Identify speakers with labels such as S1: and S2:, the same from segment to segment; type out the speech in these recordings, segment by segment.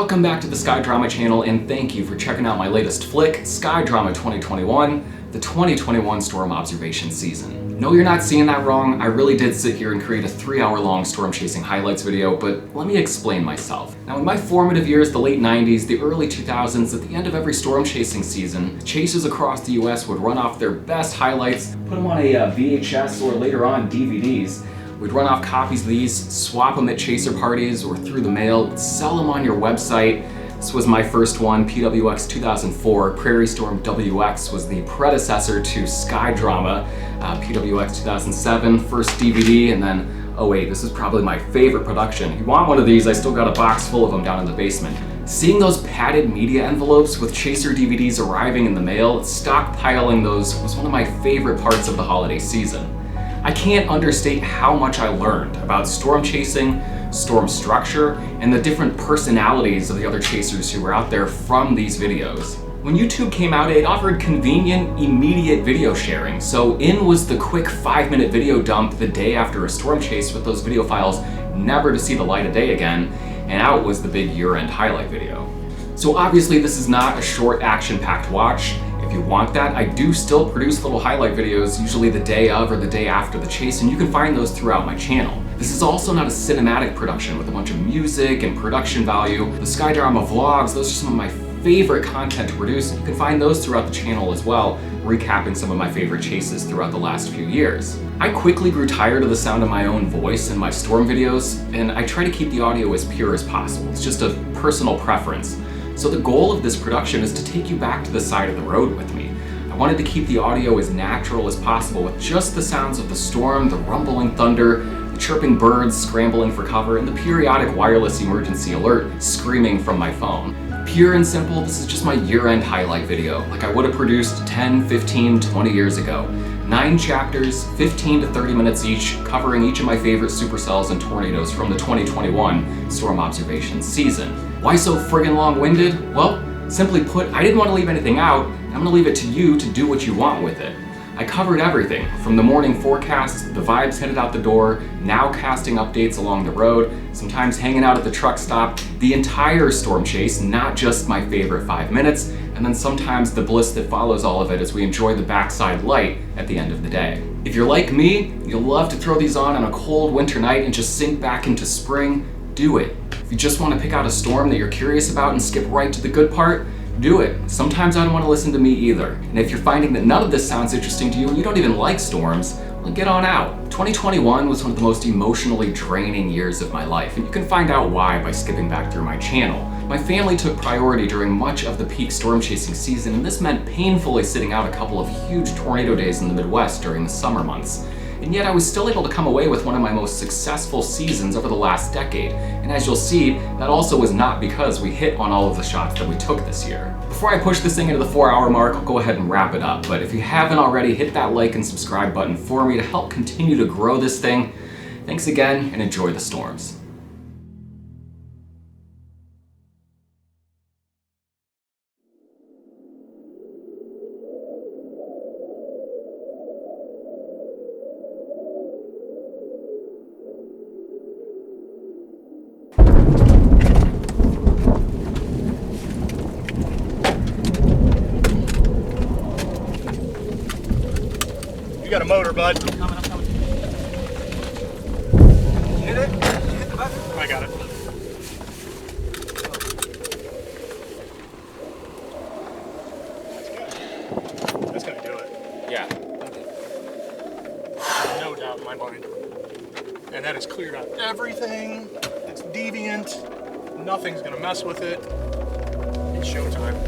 S1: Welcome back to the SKYDRAMA channel, and thank you for checking out my latest flick, SKYDRAMA 2021, the 2021 storm observation season. No, you're not seeing that wrong. I really did sit here and create a 3-hour-long storm chasing highlights video, but let me explain myself. Now, in my formative years, the late 90s, the early 2000s, at the end of every storm chasing season, chasers across the US would run off their best highlights, put them on a VHS or later on DVDs. We'd run off copies of these, swap them at chaser parties or through the mail, sell them on your website. This was my first one, PWX 2004. Prairie Storm WX was the predecessor to SKYDRAMA, PWX 2007, first DVD, and then, oh wait, this is probably my favorite production. If you want one of these, I still got a box full of them down in the basement. Seeing those padded media envelopes with chaser DVDs arriving in the mail, stockpiling those was one of my favorite parts of the holiday season. I can't understate how much I learned about storm chasing, storm structure, and the different personalities of the other chasers who were out there from these videos. When YouTube came out, it offered convenient, immediate video sharing. So in was the quick 5-minute video dump the day after a storm chase with those video files never to see the light of day again, and out was the big year-end highlight video. So obviously this is not a short action-packed watch. If you want that, I do still produce little highlight videos, usually the day of or the day after the chase, and you can find those throughout my channel. This is also not a cinematic production with a bunch of music and production value. The SKYDRAMA vlogs, those are some of my favorite content to produce. You can find those throughout the channel as well, recapping some of my favorite chases throughout the last few years. I quickly grew tired of the sound of my own voice in my storm videos, and I try to keep the audio as pure as possible. It's just a personal preference. So the goal of this production is to take you back to the side of the road with me. I wanted to keep the audio as natural as possible with just the sounds of the storm, the rumbling thunder, the chirping birds scrambling for cover, and the periodic wireless emergency alert screaming from my phone. Pure and simple, this is just my year-end highlight video, like I would have produced 10, 15, 20 years ago. 9 chapters, 15 to 30 minutes each, covering each of my favorite supercells and tornadoes from the 2021 storm observation season. Why so friggin' long-winded? Well, simply put, I didn't want to leave anything out, and I'm gonna leave it to you to do what you want with it. I covered everything, from the morning forecast, the vibes headed out the door, nowcasting updates along the road, sometimes hanging out at the truck stop, the entire storm chase, not just my favorite 5 minutes, and then sometimes the bliss that follows all of it as we enjoy the backside light at the end of the day. If you're like me, you'll love to throw these on a cold winter night and just sink back into spring, do it. If you just want to pick out a storm that you're curious about and skip right to the good part, do it. Sometimes I don't want to listen to me either. And if you're finding that none of this sounds interesting to you and you don't even like storms, well, get on out. 2021 was one of the most emotionally draining years of my life, and you can find out why by skipping back through my channel. My family took priority during much of the peak storm chasing season, and this meant painfully sitting out a couple of huge tornado days in the Midwest during the summer months. And yet I was still able to come away with one of my most successful seasons over the last decade. And as you'll see, that also was not because we hit on all of the shots that we took this year. Before I push this thing into the 4-hour mark, I'll go ahead and wrap it up. But if you haven't already, hit that like and subscribe button for me to help continue to grow this thing. Thanks again, and enjoy the storms.
S2: You got a motor, bud.
S3: I'm coming.
S2: Hit it? Hit the button? I got it. That's gonna do it.
S1: Yeah.
S2: No doubt in my mind. And that has cleared out everything. It's deviant. Nothing's gonna mess with it. It's showtime.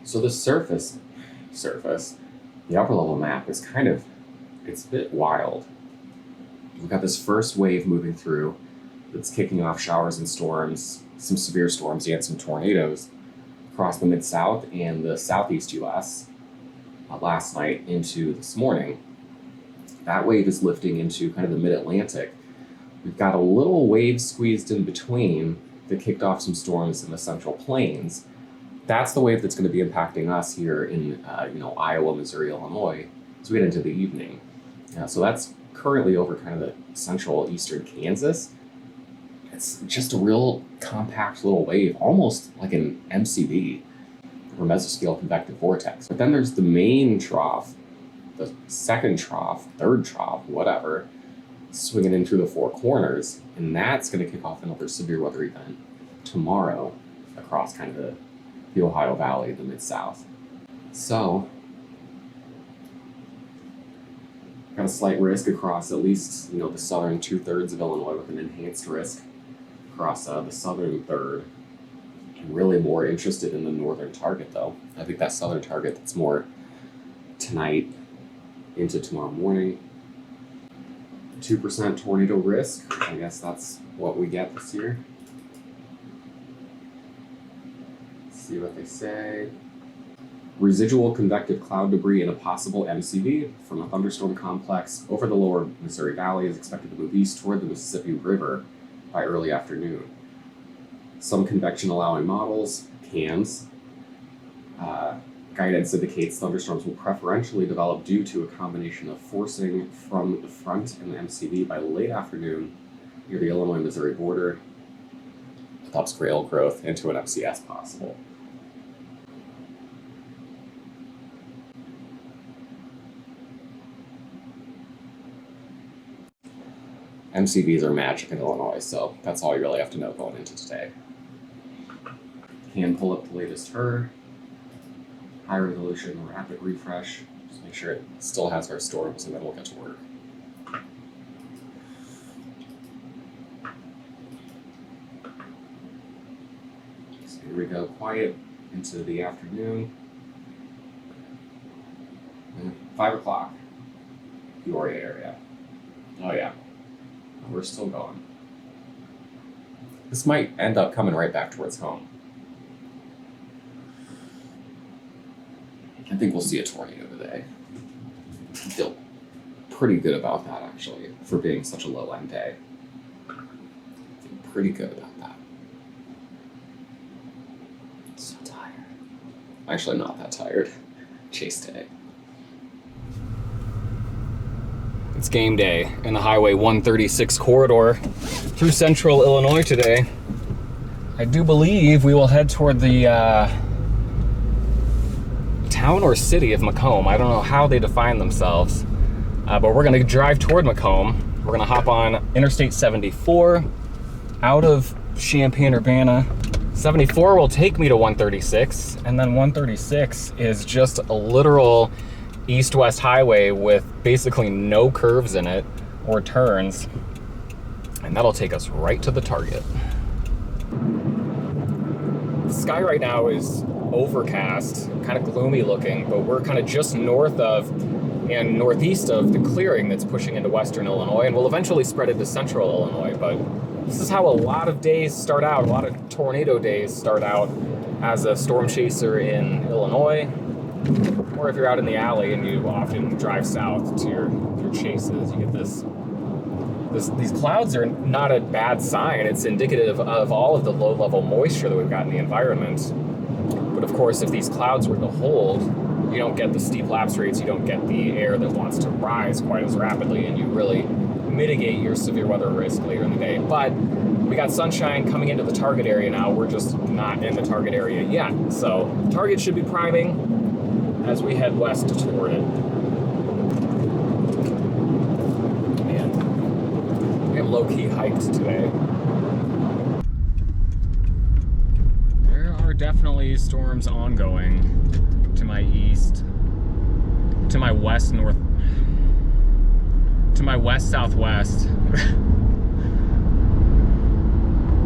S1: So the surface, the upper level map is it's a bit wild. We've got this first wave moving through that's kicking off showers and storms, some severe storms and some tornadoes across the Mid-South and the Southeast US last night into this morning. That wave is lifting into kind of the Mid-Atlantic. We've got a little wave squeezed in between that kicked off some storms in the Central Plains. That's the wave that's going to be impacting us here in Iowa, Missouri, Illinois as we get into the evening. So that's currently over kind of the central eastern Kansas. It's just a real compact little wave, almost like an MCV, or mesoscale convective vortex. But then there's the main trough, the second trough, third trough, whatever, swinging in through the four corners, and that's going to kick off another severe weather event tomorrow across kind of the Ohio Valley, the Mid-South. So, got a slight risk across at least, the southern 2/3 of Illinois, with an enhanced risk across the southern third. I'm really more interested in the northern target, though. I think that southern target that's more tonight into tomorrow morning. 2% tornado risk. I guess that's what we get this year. Let's see what they say. Residual convective cloud debris in a possible MCV from a thunderstorm complex over the lower Missouri Valley is expected to move east toward the Mississippi River by early afternoon. Some convection allowing models, CAMs, guidance indicates thunderstorms will preferentially develop due to a combination of forcing from the front and the MCV by late afternoon near the Illinois-Missouri border, with upscale growth into an MCS possible. MCVs are magic in Illinois, so that's all you really have to know going into today. Can pull up the latest HER, high resolution, rapid refresh, just make sure it still has our storms, and then we'll get to work. So here we go, quiet into the afternoon. And 5 o'clock, Peoria area. Oh yeah. We're still going. This might end up coming right back towards home. I think we'll see a tornado today. I feel pretty good about that, actually, for being such a low-end day. I feel pretty good about that. I'm so tired. Actually, not that tired. Chase day. It's game day in the Highway 136 corridor through central Illinois today. I do believe we will head toward the town or city of Macomb. I don't know how they define themselves, but we're going to drive toward Macomb. We're going to hop on Interstate 74 out of Champaign-Urbana. 74 will take me to 136, and then 136 is just a literal east-west highway with basically no curves in it or turns, and that'll take us right to the target. The sky right now is overcast, kind of gloomy looking, but we're kind of just north of and northeast of the clearing that's pushing into western Illinois, and will eventually spread into central Illinois. But this is how a lot of days start out, a lot of tornado days start out as a storm chaser in Illinois. Or if you're out in the alley and you often drive south to your chases, you get these clouds are not a bad sign. It's indicative of all of the low-level moisture that we've got in the environment. But of course, if these clouds were to hold, you don't get the steep lapse rates, you don't get the air that wants to rise quite as rapidly, and you really mitigate your severe weather risk later in the day. But we got sunshine coming into the target area now. We're just not in the target area yet. So target should be priming as we head west toward it. Man, we have low-key hiked today. There are definitely storms ongoing to my east, to my west north, to my west southwest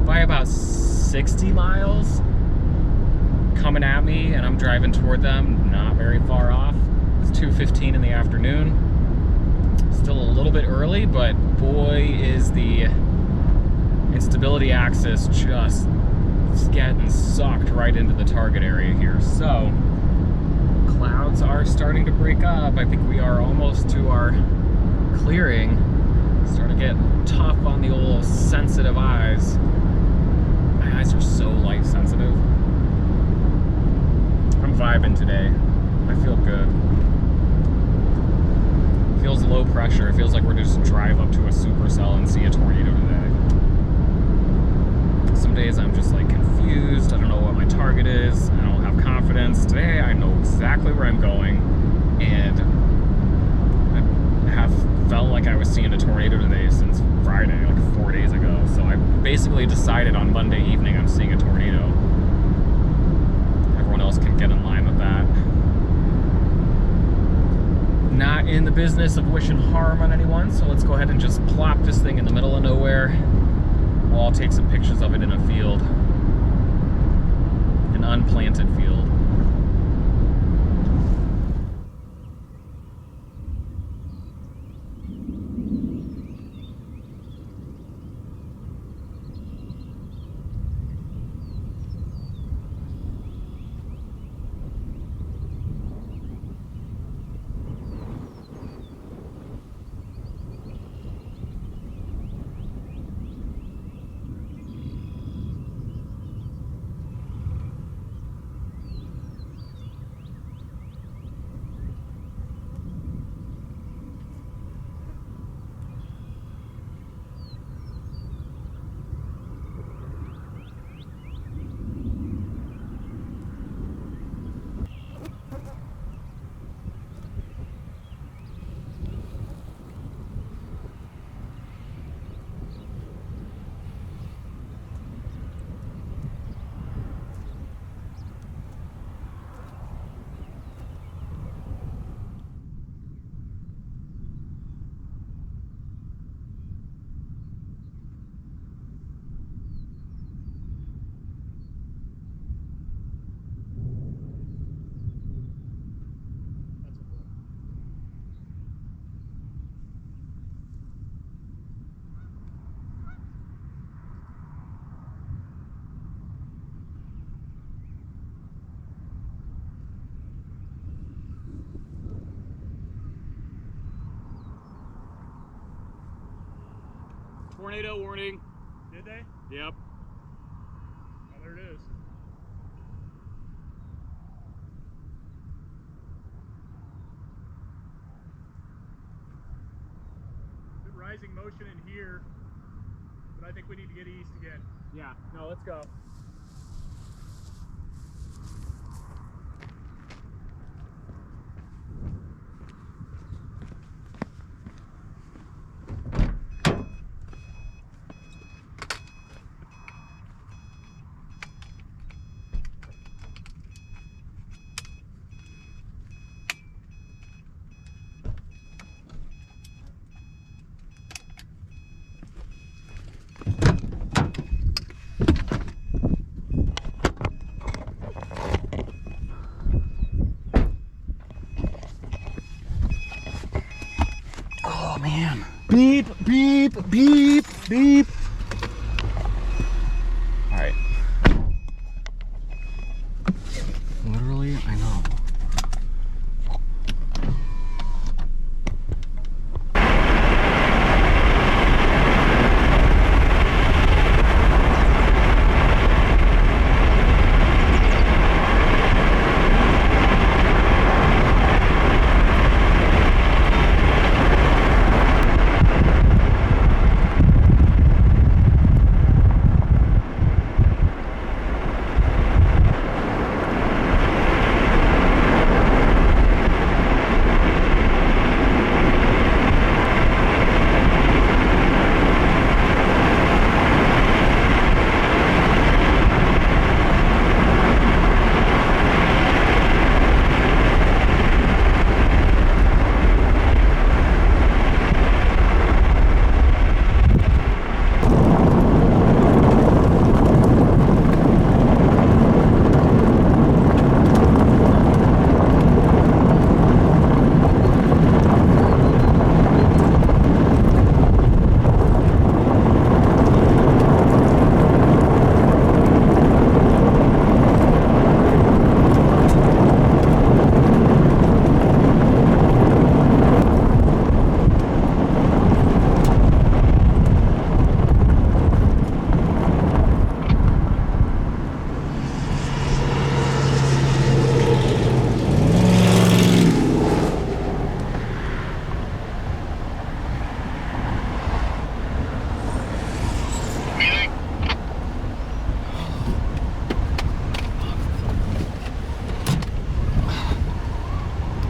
S1: by about 60 miles. coming at me and I'm driving toward them, not very far off. It's 2:15 in the afternoon. Still a little bit early, but boy is the instability axis just getting sucked right into the target area here. So clouds are starting to break up. I think we are almost to our clearing. Starting to get tough on the old sensitive eyes. My eyes are so light sensitive. I'm vibing today. I feel good. Feels low pressure. It feels like we're just drive up to a supercell and see a tornado today. Some days I'm just like confused. I don't know what my target is. I don't have confidence. Today I know exactly where I'm going, and I have felt like I was seeing a tornado today since Friday, like 4 days ago. So I basically decided on Monday evening I'm seeing a tornado. Everyone else can get in line with that. Not in the business of wishing harm on anyone, so let's go ahead and just plop this thing in the middle of nowhere. We'll all take some pictures of it in a field, an unplanted field. Tornado warning.
S2: Did they?
S1: Yep.
S2: Oh, there it is. Good rising motion in here, but I think we need to get east again.
S1: Yeah. No, let's go. Oh man. Beep, beep, beep, beep. All right. Literally, I know.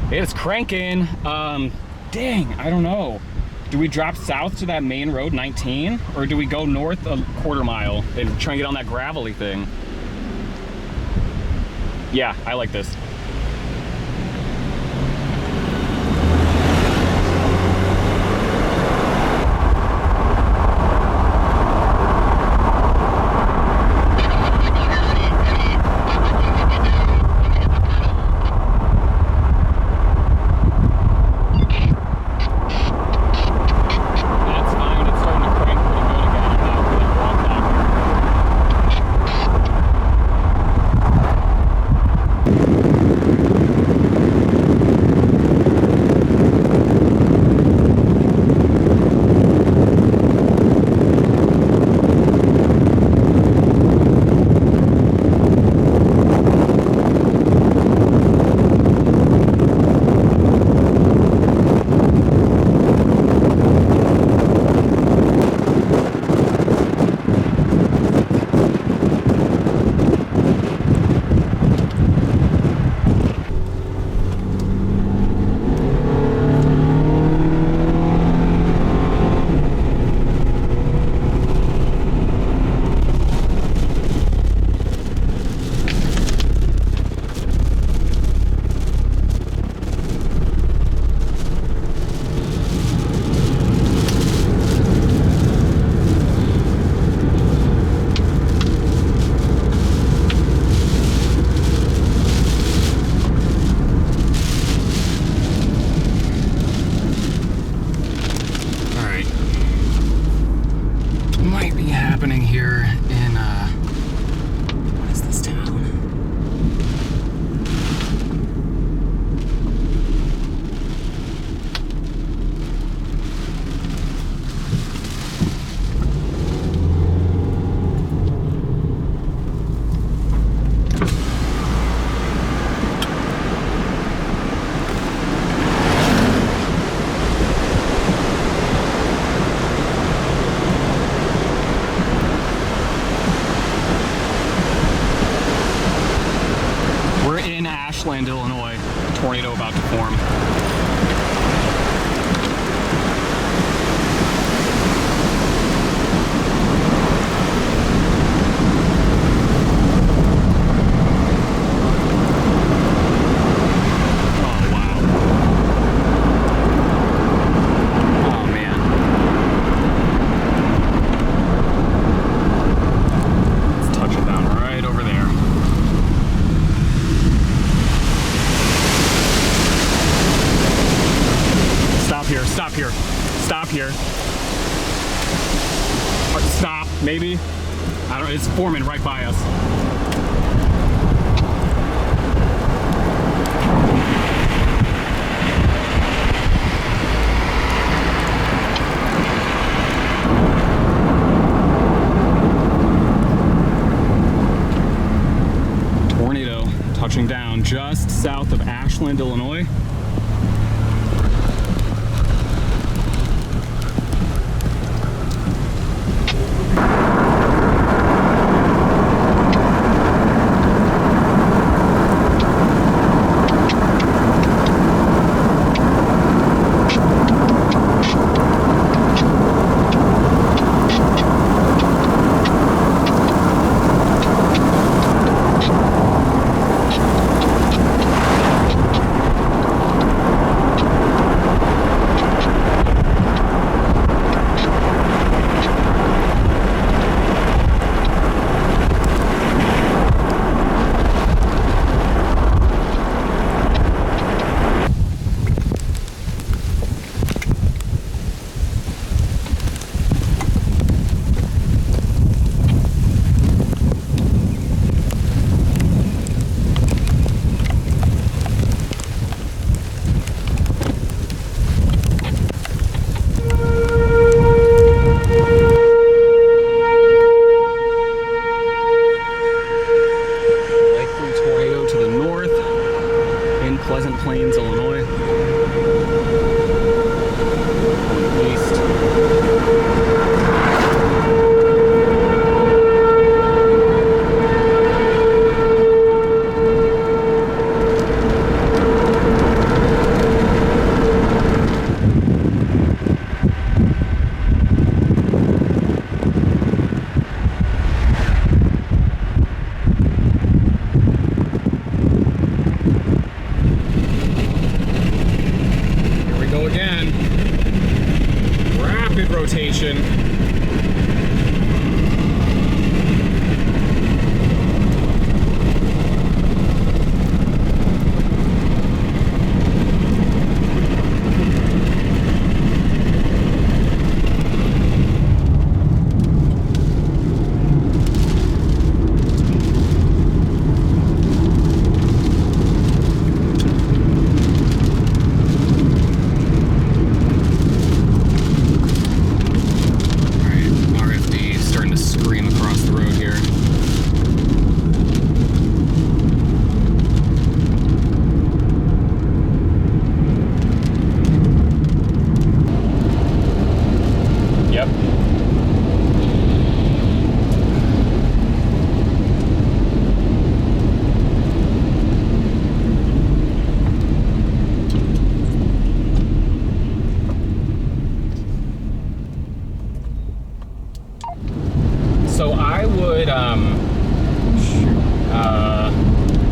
S1: It's cranking. Dang, I don't know. Do we drop south to that main road 19, or do we go north a quarter mile and try and get on that gravelly thing? Yeah, I like this. Illinois, a tornado about to form. Oh wow. Oh man. Let's touch it down right over there. Stop here. Stop here. Stop, maybe? I don't know, it's forming right by us. Tornado touching down just south of Ashland, Illinois.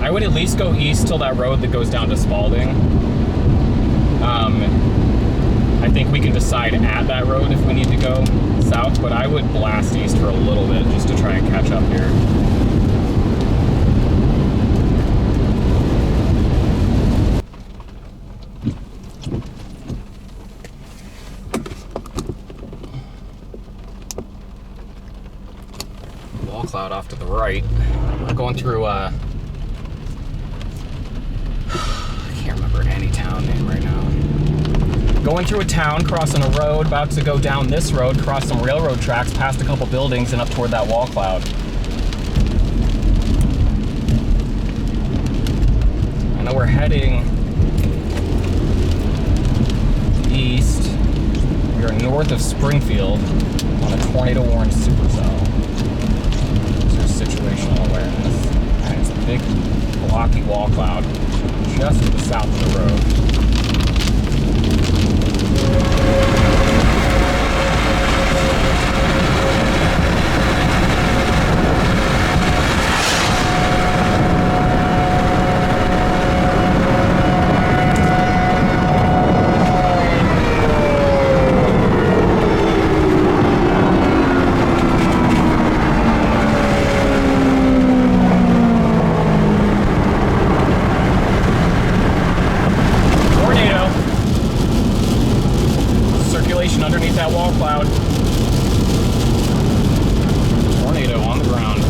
S1: I would at least go east till that road that goes down to Spalding. I think we can decide at that road if we need to go south, but I would blast east for a little bit just to try and catch up here. Wall cloud off to the right. We're going through I can't remember any town name right now. Going through a town, crossing a road, about to go down this road, cross some railroad tracks, past a couple buildings, and up toward that wall cloud. I know we're heading east. We are north of Springfield on a tornado-warned supercell. There's situational awareness. And it's a big blocky wall cloud just to the south of the road. Underneath that wall cloud. Tornado on the ground.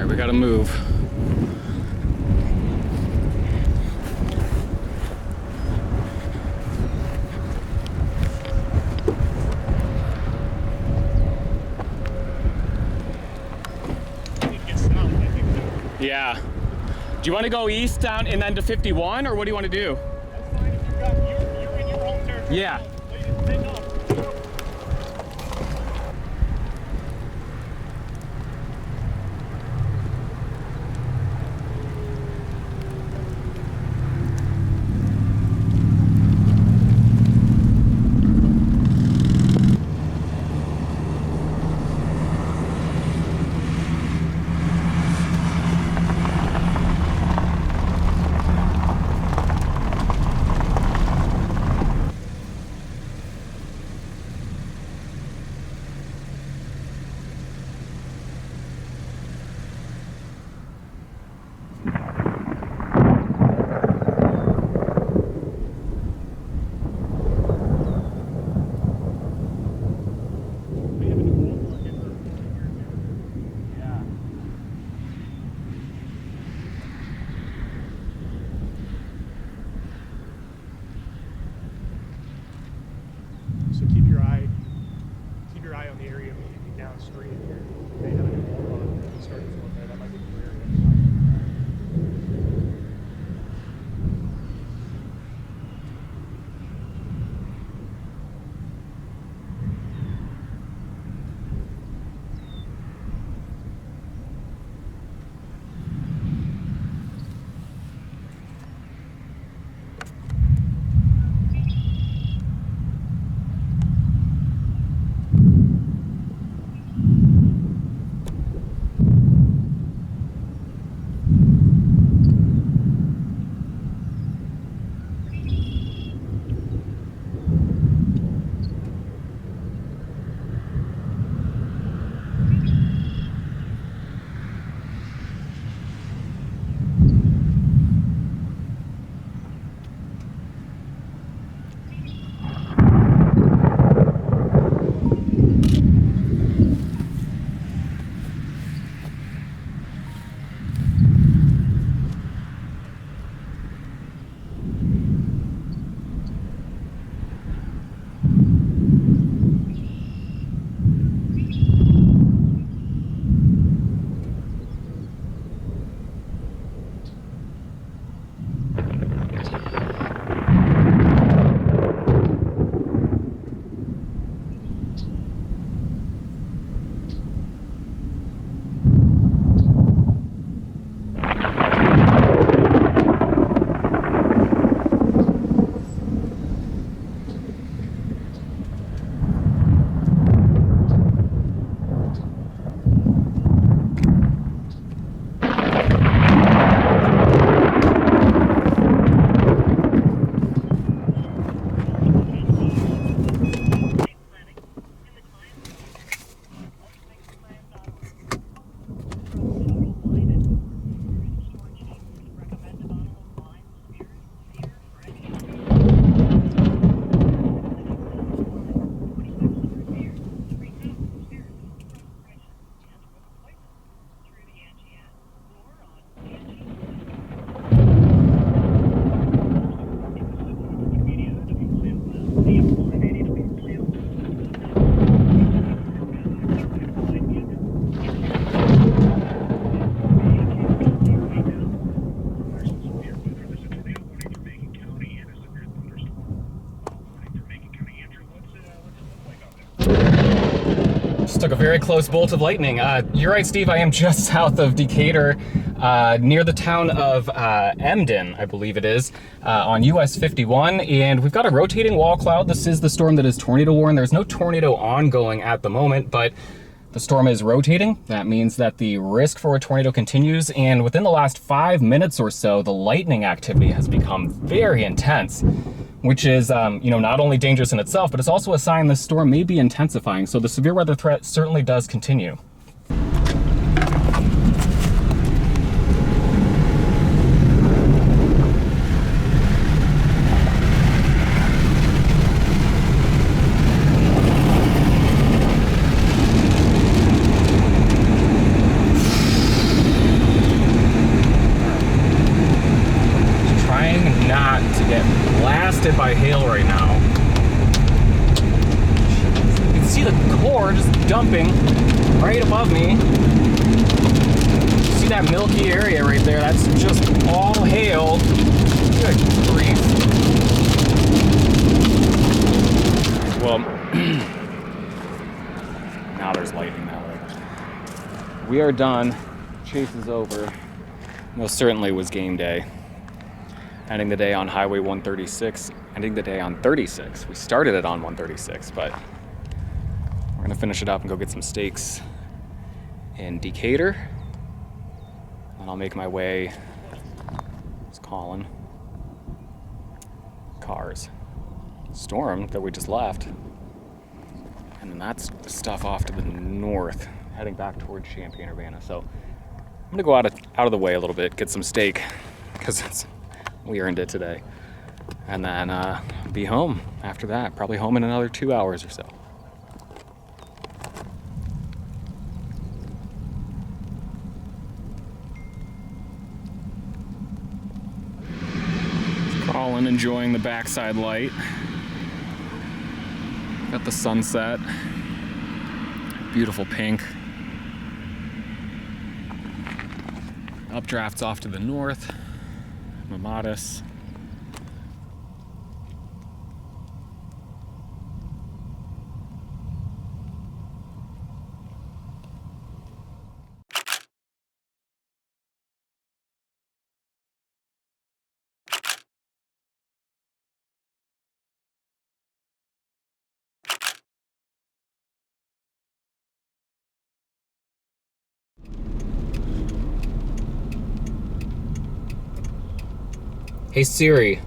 S1: We gotta move. Yeah. Do you want to go east down and then to 51, or what do you want to do?
S2: That's fine if you're in your own territory.
S1: Yeah.
S2: street here. They have a new bulldog that started from there. That might be the area.
S1: Took a very close bolt of lightning. You're right, Steve. I am just south of Decatur, near the town of Emden, I believe it is, on US 51, and we've got a rotating wall cloud. This is the storm that is tornado warned. There's no tornado ongoing at the moment, but the storm is rotating. That means that the risk for a tornado continues, and within the last 5 minutes or so, the lightning activity has become very intense, which is, not only dangerous in itself, but it's also a sign this storm may be intensifying. So the severe weather threat certainly does continue. By hail right now. You can see the core just dumping right above me. See that milky area right there? That's just all hail. Good grief. Well, now there's lightning that way. We are done. Chase is over. Most certainly was game day. Ending the day on Highway 136, ending the day on 36. We started it on 136, but we're gonna finish it up and go get some steaks in Decatur. And I'll make my way, it's Colin, cars, storm that we just left. And then that's the stuff off to the north, heading back towards Champaign-Urbana. So I'm gonna go out of the way a little bit, get some steak, because we earned it today. And then be home after that. Probably home in another 2 hours or so. Colin enjoying the backside light. Got the sunset. Beautiful pink. Updraft's off to the north. Mamatis. Hey Siri,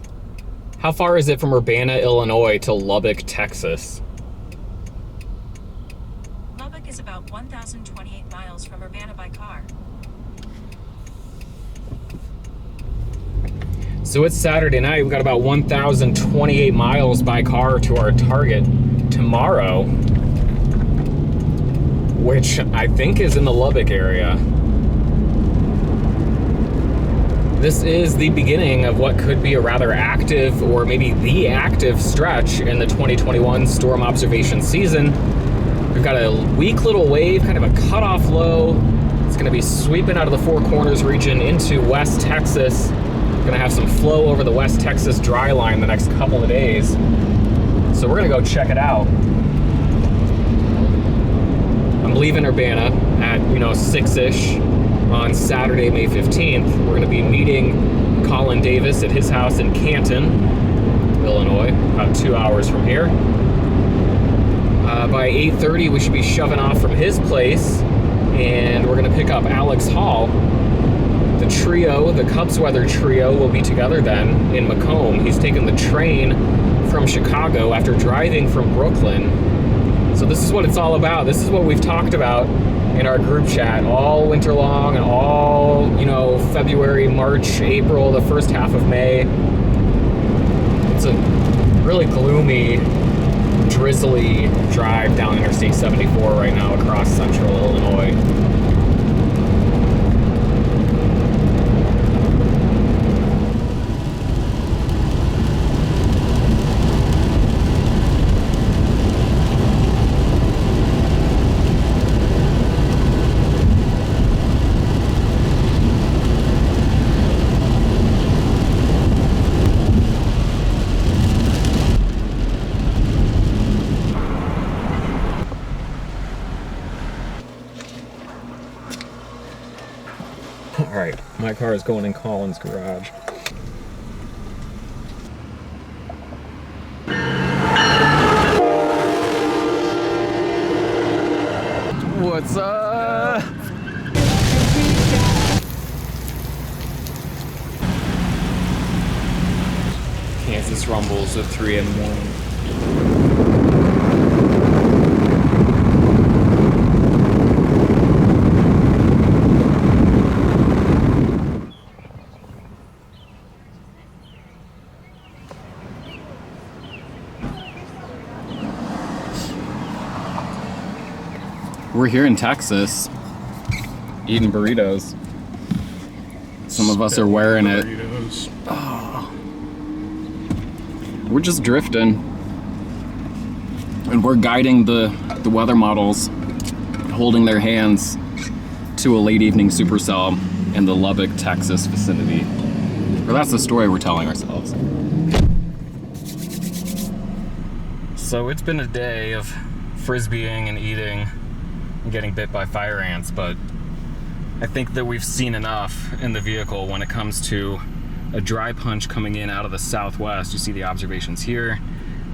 S1: how far is it from Urbana, Illinois to Lubbock, Texas?
S3: Lubbock is about 1,028 miles from Urbana by car.
S1: So it's Saturday night, we've got about 1,028 miles by car to our target tomorrow, which I think is in the Lubbock area. This is the beginning of what could be a rather active, or maybe the active stretch in the 2021 storm observation season. We've got a weak little wave, kind of a cutoff low. It's gonna be sweeping out of the Four Corners region into West Texas. Gonna have some flow over the West Texas dry line the next couple of days. So we're gonna go check it out. I'm leaving Urbana at 6-ish. On Saturday, May 15th, we're going to be meeting Colin Davis at his house in Canton, Illinois, about 2 hours from here. By 8:30, we should be shoving off from his place, and we're going to pick up Alex Hall. The trio, the Cubs weather trio, will be together then in Macomb. He's taken the train from Chicago after driving from Brooklyn. So this is what it's all about. This is what we've talked about in our group chat all winter long and all, February, March, April, the first half of May. It's a really gloomy, drizzly drive down Interstate 74 right now across central Illinois. All right, my car is going in Colin's garage. What's up? Kansas rumbles at 3 in the morning. We're here in Texas, eating burritos. Some of us are wearing it. Oh. We're just drifting. And we're guiding the weather models, holding their hands to a late evening supercell in the Lubbock, Texas vicinity. Or that's the story we're telling ourselves. So it's been a day of frisbeeing and eating and getting bit by fire ants, but I think that we've seen enough in the vehicle when it comes to a dry punch coming in out of the southwest. You see the observations here,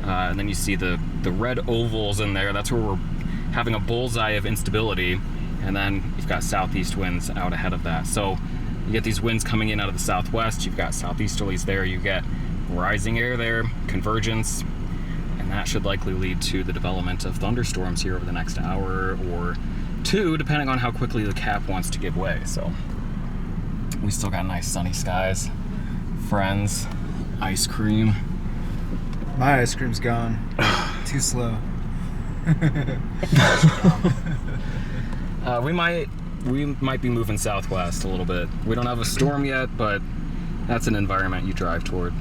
S1: and then you see the red ovals in there. That's where we're having a bullseye of instability, and then you've got southeast winds out ahead of that. So you get these winds coming in out of the southwest, you've got southeasterlies there, you get rising air there, convergence, and that should likely lead to the development of thunderstorms here over the next hour or two, depending on how quickly the cap wants to give way. So we still got nice sunny skies, friends, ice cream.
S4: My ice cream's gone. Too slow.
S1: We might be moving southwest a little bit. We don't have a storm yet, but that's an environment you drive toward.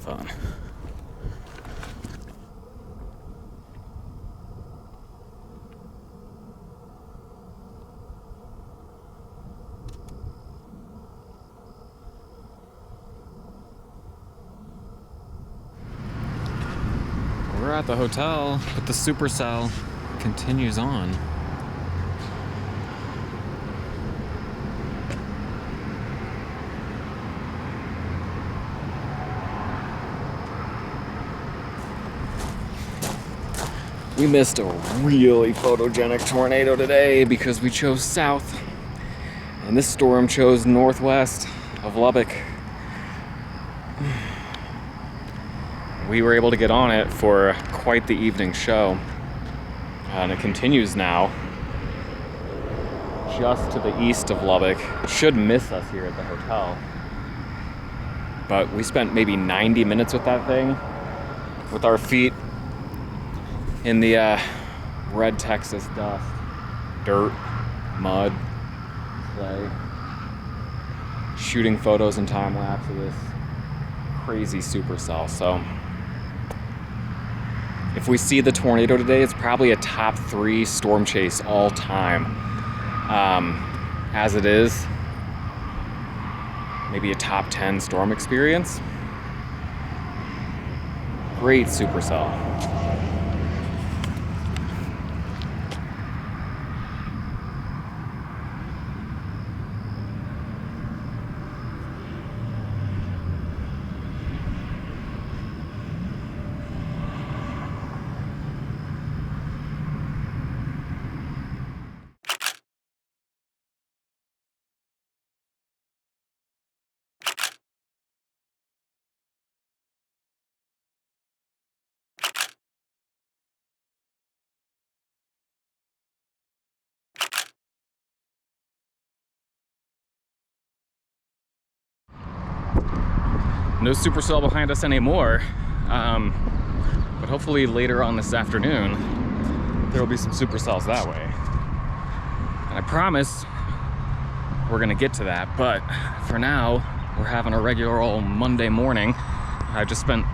S1: fun. We're at the hotel, but the Supercell continues on. We missed a really photogenic tornado today because we chose south, and this storm chose northwest of Lubbock. We were able to get on it for quite the evening show, and it continues now just to the east of Lubbock. It should miss us here at the hotel, but we spent maybe 90 minutes with that thing, with our feet in the red Texas dust, dirt, mud, clay, shooting photos in time lapse of this crazy supercell. So if we see the tornado today, it's probably a top 3 storm chase all time. As it is, maybe a top 10 storm experience. Great supercell. No supercell behind us anymore, but hopefully later on this afternoon there will be some supercells that way. And I promise we're gonna get to that, but for now we're having a regular old Monday morning. I just spent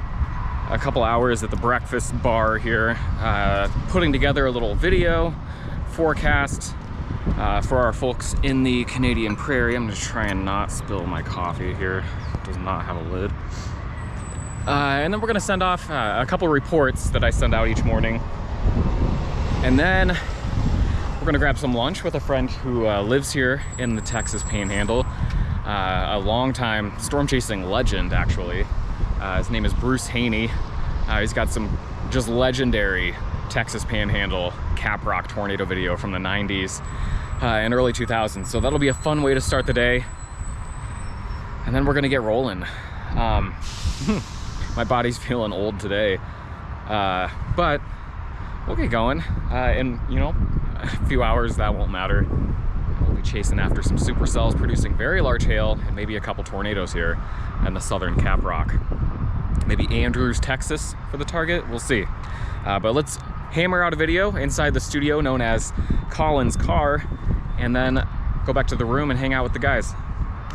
S1: a couple hours at the breakfast bar here putting together a little video forecast for our folks in the Canadian Prairie. I'm just trying to not spill my coffee here. It does not have a lid. And then we're gonna send off a couple reports that I send out each morning. And then we're gonna grab some lunch with a friend who lives here in the Texas Panhandle. A longtime storm chasing legend, actually. His name is Bruce Haney. He's got some just legendary Texas Panhandle cap rock tornado video from the 90s and early 2000s. So that'll be a fun way to start the day. And then we're gonna get rolling. My body's feeling old today, but we'll get going. In, you know, a few hours, that won't matter. We'll be chasing after some supercells producing very large hail and maybe a couple tornadoes here in the southern cap rock. Maybe Andrews, Texas for the target, we'll see. But let's hammer out a video inside the studio known as Colin's car, and then go back to the room and hang out with the guys.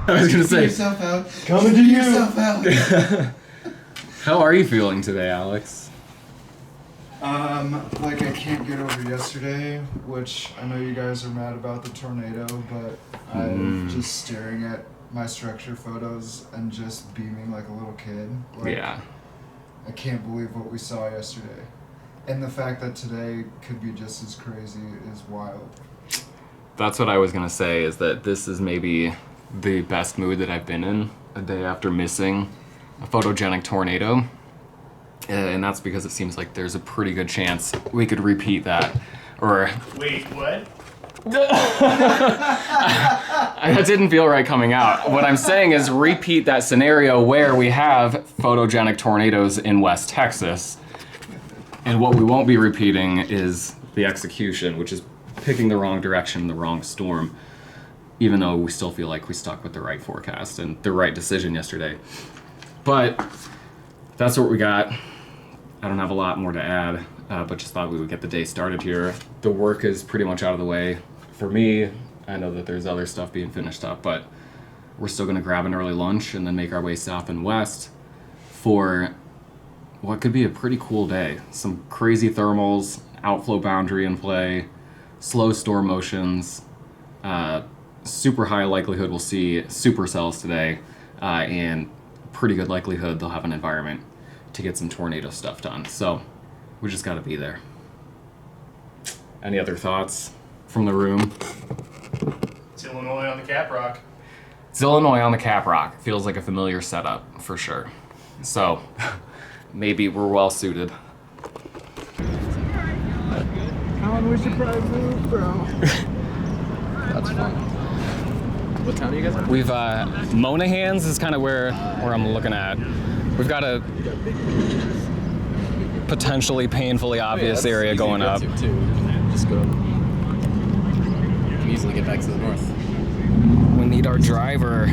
S1: I was gonna say,
S4: yourself out.
S1: coming to you.
S4: Yourself out.
S1: How are you feeling today, Alex?
S4: Like I can't get over yesterday, which I know you guys are mad about the tornado, but I'm just staring at my structure photos and just beaming like a little kid. Like,
S1: Yeah.
S4: I can't believe what we saw yesterday. And the fact that today could be just as crazy is wild.
S1: That's what I was gonna say, is that this is maybe the best mood that I've been in a day after missing a photogenic tornado. And that's because it seems like there's a pretty good chance we could repeat that. Or
S2: Wait, what?
S1: that didn't feel right coming out. What I'm saying is repeat that scenario where we have photogenic tornadoes in West Texas. And what we won't be repeating is the execution, which is picking the wrong direction, the wrong storm, even though we still feel like we stuck with the right forecast and the right decision yesterday. But that's what we got. I don't have a lot more to add, but just thought we would get the day started here. The work is pretty much out of the way. For me, I know that there's other stuff being finished up, but we're still gonna grab an early lunch and then make our way south and west, for what could be a pretty cool day. Some crazy thermals, outflow boundary in play, slow storm motions, super high likelihood we'll see supercells today, and pretty good likelihood they'll have an environment to get some tornado stuff done. So we just got to be there. Any other thoughts from the room?
S2: It's Illinois on the Cap Rock.
S1: It's Illinois on the Cap Rock. Feels like a familiar setup for sure. So maybe we're well suited.
S4: Colin, we should probably move, bro.
S5: That's fun. What town are you guys at?
S1: We've Monahans is kind of where I'm looking at. We've got a potentially painfully obvious area going up.
S5: Too. Just go. You can easily get back to the north.
S1: We need our driver.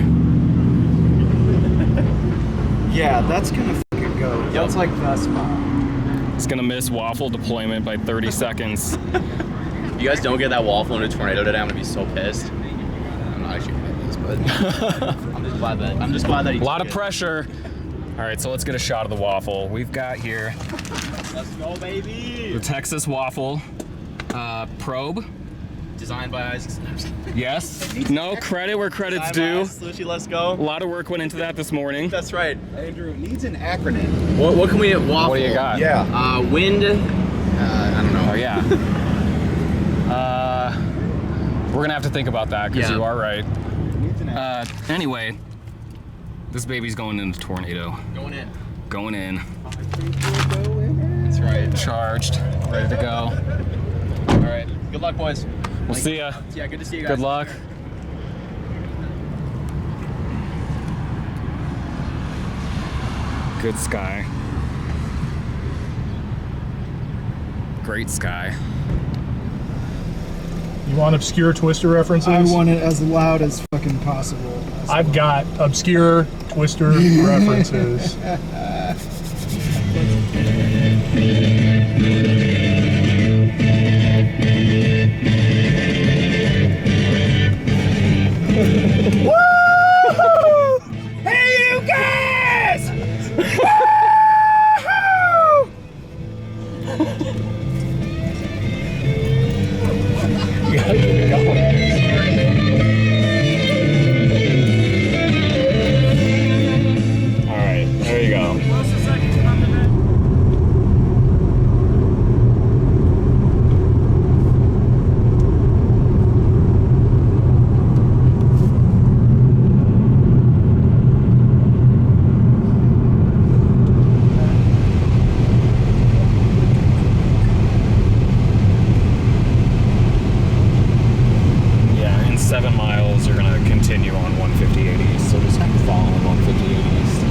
S4: Yeah, that's gonna fucking go.
S5: Yep.
S4: That's like the spot.
S1: It's gonna miss waffle deployment by 30 seconds.
S5: If you guys don't get that waffle in a tornado today, I'm gonna be so pissed. I'm not actually gonna this, but I'm just glad that he
S1: A lot
S5: took
S1: of
S5: it.
S1: pressure. All right, so let's get a shot of the waffle. We've got here
S5: Let's go, baby.
S1: the Texas waffle probe.
S5: Designed by Isaac.
S1: Yes. No, credit where credit's due.
S5: Sushi, let's go.
S1: A lot of work went into that this morning.
S5: That's right.
S4: Andrew, it needs an acronym.
S5: What can we waffle?
S1: What do you got?
S4: Yeah.
S5: Wind. I don't know.
S1: Oh yeah. We're gonna have to think about that because
S5: Yeah.
S1: you are right.
S4: Needs an acronym.
S1: Anyway, this baby's going into tornado.
S5: Going in.
S1: Going in.
S5: That's right.
S1: Charged. Ready to go.
S5: All right. Good luck, boys.
S1: We'll see ya.
S5: Yeah, good to see you guys.
S1: Good luck. Good sky. Great sky.
S2: You want obscure Twister references?
S4: I want it as loud as fucking possible.
S2: I've got obscure Twister references.
S4: Hey, you guys!
S1: You gotta keep it going. All right, there you go. Yeah, in 7 miles, you're gonna continue on 158 East, so just keep following 158 East.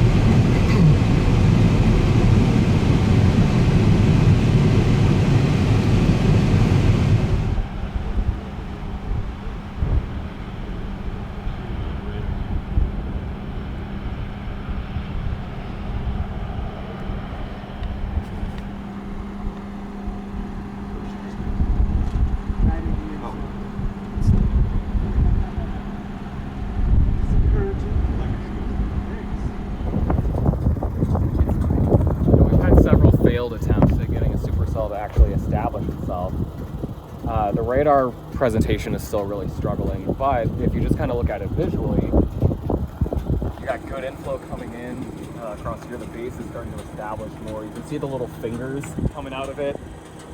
S1: We've had several failed attempts at getting a supercell to actually establish itself. The radar presentation is still really struggling, but if you just kind of look at it visually, you got good inflow coming in across here. The base is starting to establish more. You can see the little fingers coming out of it.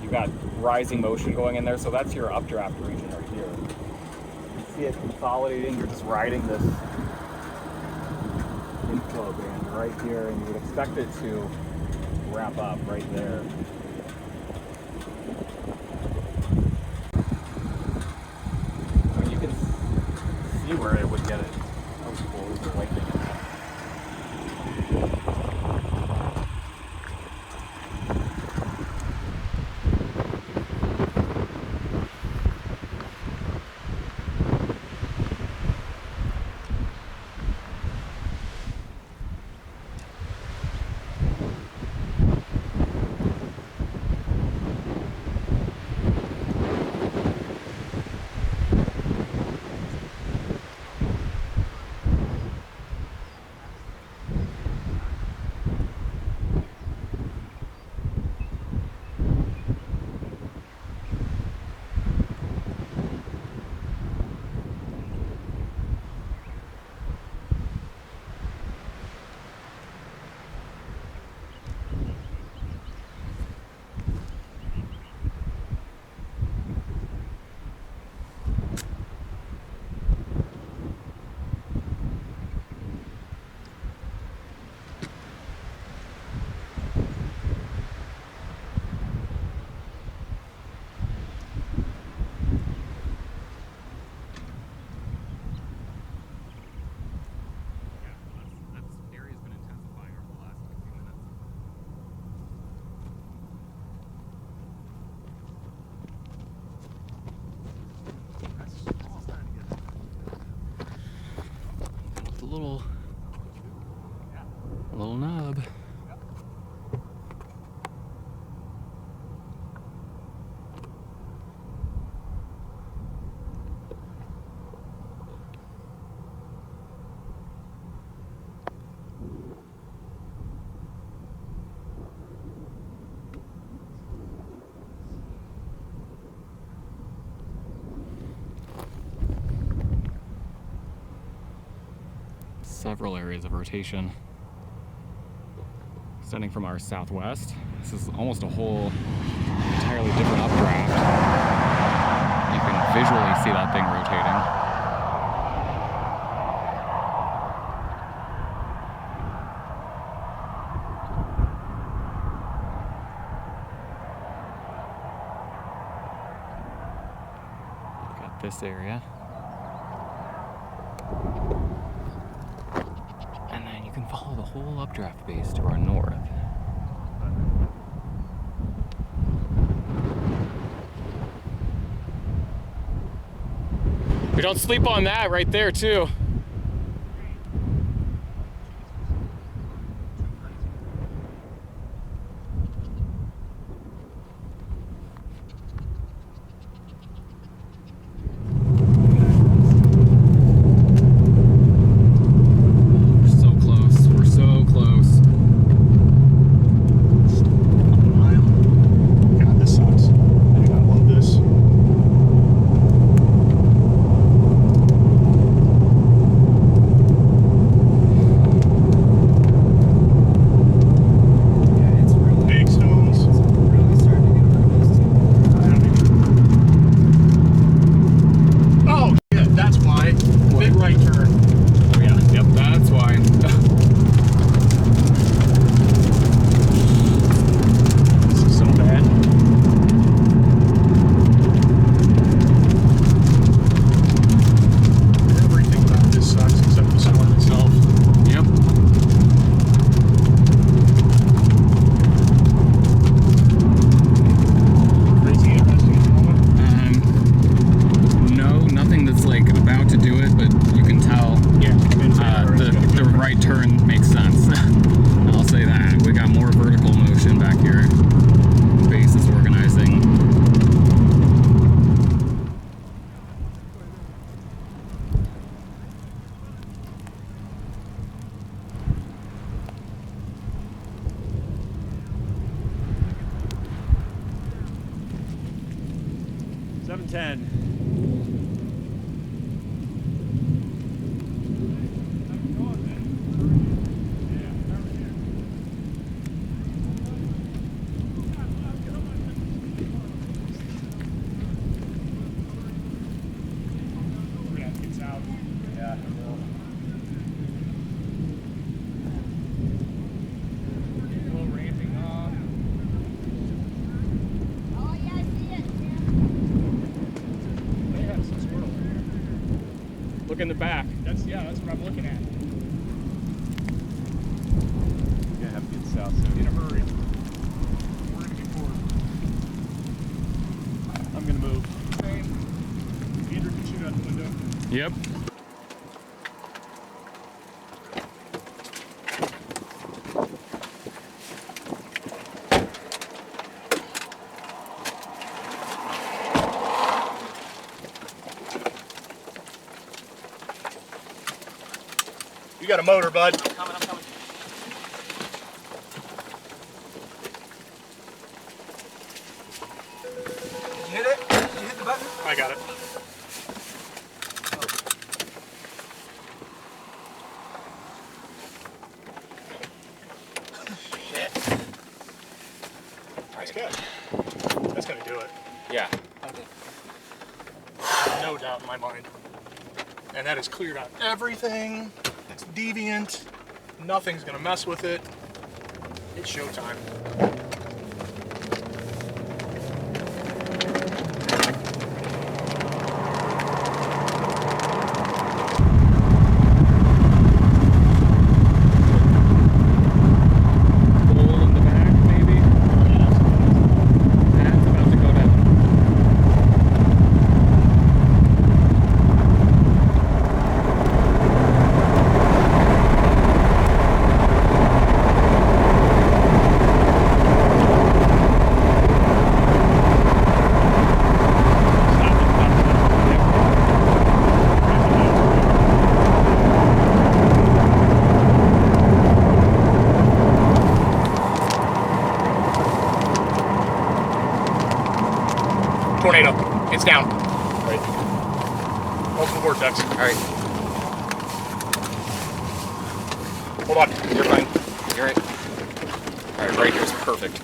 S1: You got rising motion going in there, so that's your updraft region right here. You see it consolidating. You're just riding this inflow band right here, and you would expect it to wrap up right there. I mean, you can see where it would get it. That was cool. It was lightning in that. little nub. Several areas of rotation extending from our southwest. This is almost a whole entirely different updraft. You can visually see that thing rotating. Got this area. You can follow the whole updraft base to our north. We don't sleep on that right there too. Look in the back.
S2: That's what I'm looking at.
S5: You're gonna have to get south soon.
S2: In a hurry. We're gonna get forward. I'm gonna move. Andrew can shoot out the window.
S1: Yep.
S2: You got a motor, bud.
S5: I'm coming.
S2: You hit it? You hit the button? I got it.
S5: Shit.
S2: Nice catch. That's gonna do it.
S5: Yeah.
S2: No doubt in my mind. And that has cleared out everything that's deviant. Nothing's gonna mess with it. It's showtime. Tornado. It's down. Right. Open the vortex.
S1: All right.
S2: Hold on.
S1: You're fine. You're right. All right, right here's perfect.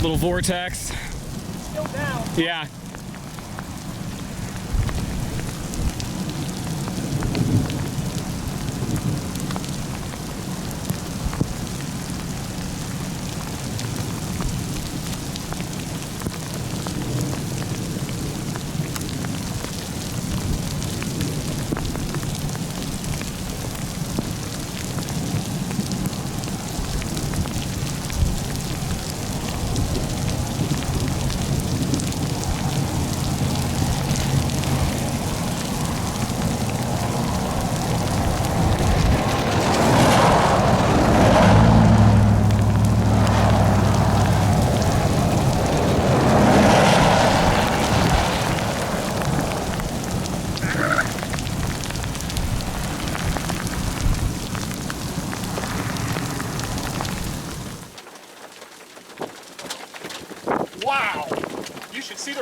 S6: Little vortex.
S2: Still down.
S6: Yeah.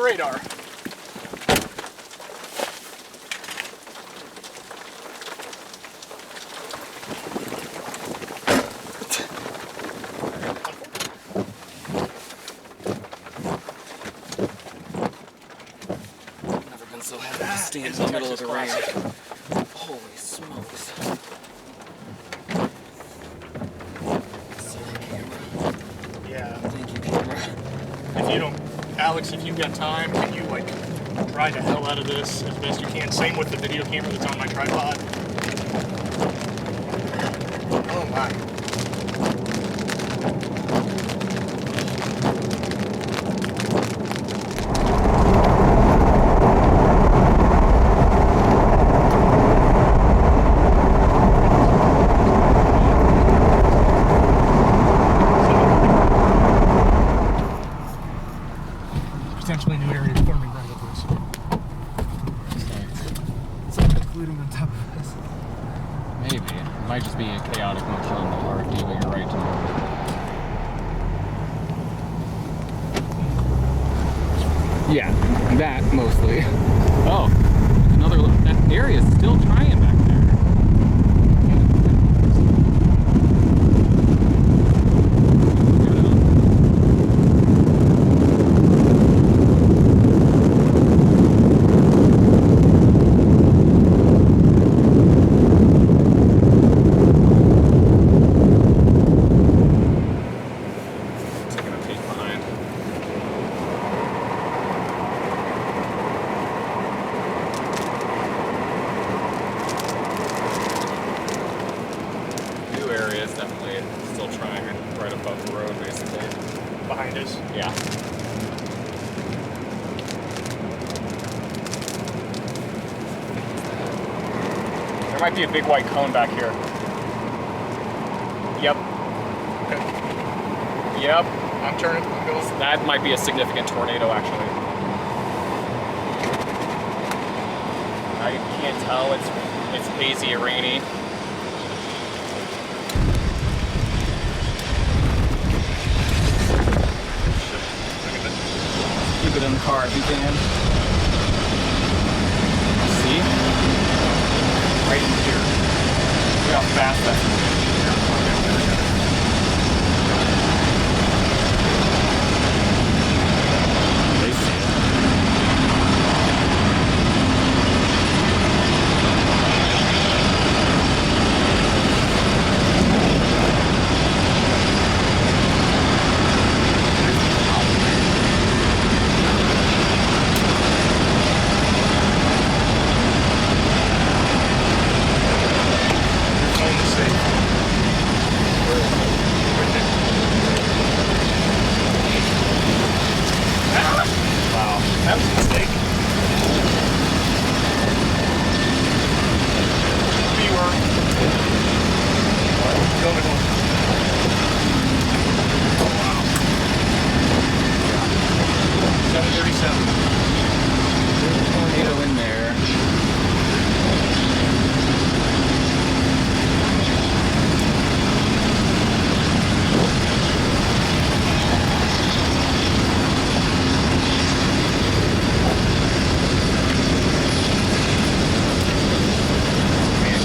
S2: the radar.
S1: Never been so happy to stand in the middle of the rain. Holy smokes.
S2: Yeah.
S1: Thank you, camera.
S2: If you don't, Alex, if you've got time, can you like ride the hell out of this as best you can? Same with the video camera that's on my tripod. Oh my. Potentially new areas forming right over this. Including on top of this.
S6: Maybe. It might just be a chaotic motion on the RFD, but you're right. Yeah, that mostly. Oh, another look. That area is still trying back there. Taking a peek behind. New area is definitely still trying right above the road, basically.
S2: Behind us.
S6: Yeah. There might be a big white cone back here. Yep. Yep.
S2: I'm turning. I'm going.
S6: That might be a significant tornado, actually. I can't tell. It's hazy and rainy. Keep it in the car if you can. See? Right in here. Look how fast that's moving. They see it.
S2: Wow, that was a mistake. We were going. Oh wow. 737.
S6: There's a tornado in there.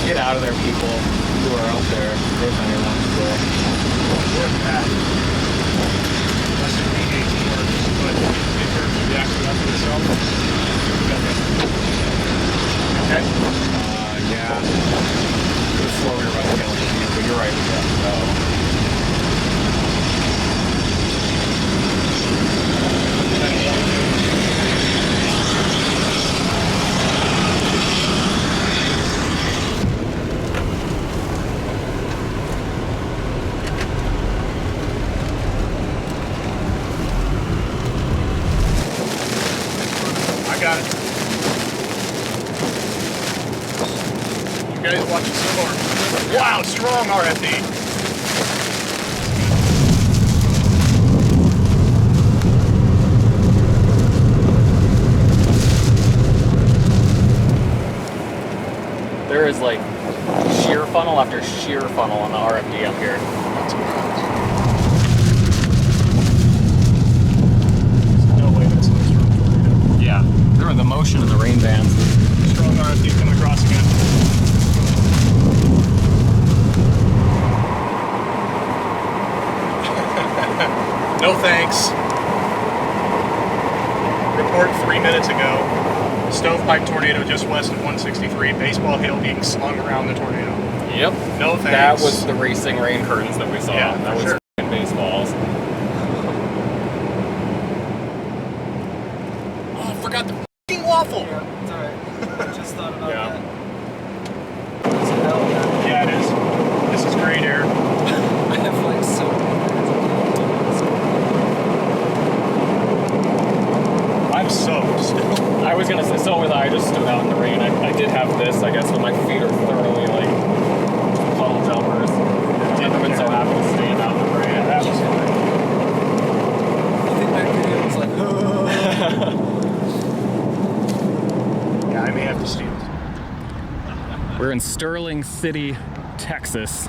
S6: Get out of there, people who are out there. There's anyone still.
S2: More than that. Less than 18 words, but in terms of the actual effort itself, we got this. Okay?
S6: Yeah. It was slower to run the hill than you, but you're right, we got to go.
S2: I got it. You guys watching so far. Wow, strong RFD.
S6: There is like sheer funnel after sheer funnel on the RFD up here.
S2: There's no way that's a strong tornado.
S6: the motion in the rain bands.
S2: Scrolling on, see it coming across again. No thanks. Report 3 minutes ago. Stovepipe tornado just west of 163. Baseball hail being slung around the tornado.
S6: Yep.
S2: No thanks.
S6: That was the racing rain curtains that we saw.
S2: Yeah,
S6: that
S2: for
S6: was
S2: sure.
S6: f***ing baseballs.
S2: Oh, I forgot the f***ing waffle.
S4: Yeah, it's alright. I just thought about
S6: Yeah.
S4: that. It's hell, man.
S2: Yeah, it is. This is great air.
S4: I have like so many
S2: I'm soaked still.
S6: I was gonna say, so was I. just stood out in the rain. I did have this, I guess, but my feet are thoroughly like puddle jumpers. I've never been so happy to stand out in the rain.
S2: That was fun.
S4: I think my video was like,
S2: Yeah, I may have to steal.
S6: We're in Sterling City, Texas.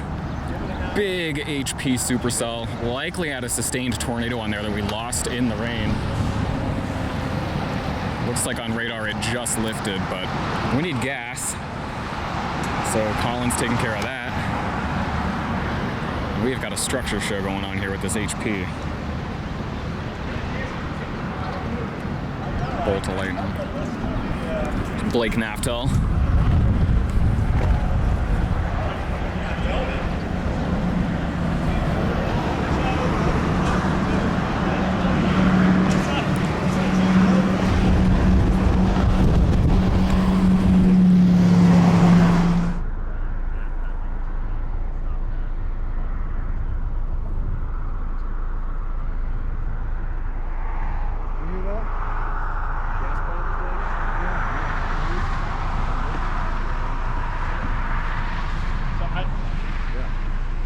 S6: Big HP Supercell. Likely had a sustained tornado on there that we lost in the rain. Looks like on radar it just lifted, but we need gas. So Colin's taking care of that. We've got a structure show going on here with this HP. Bolt of lightning. Blake Naftel.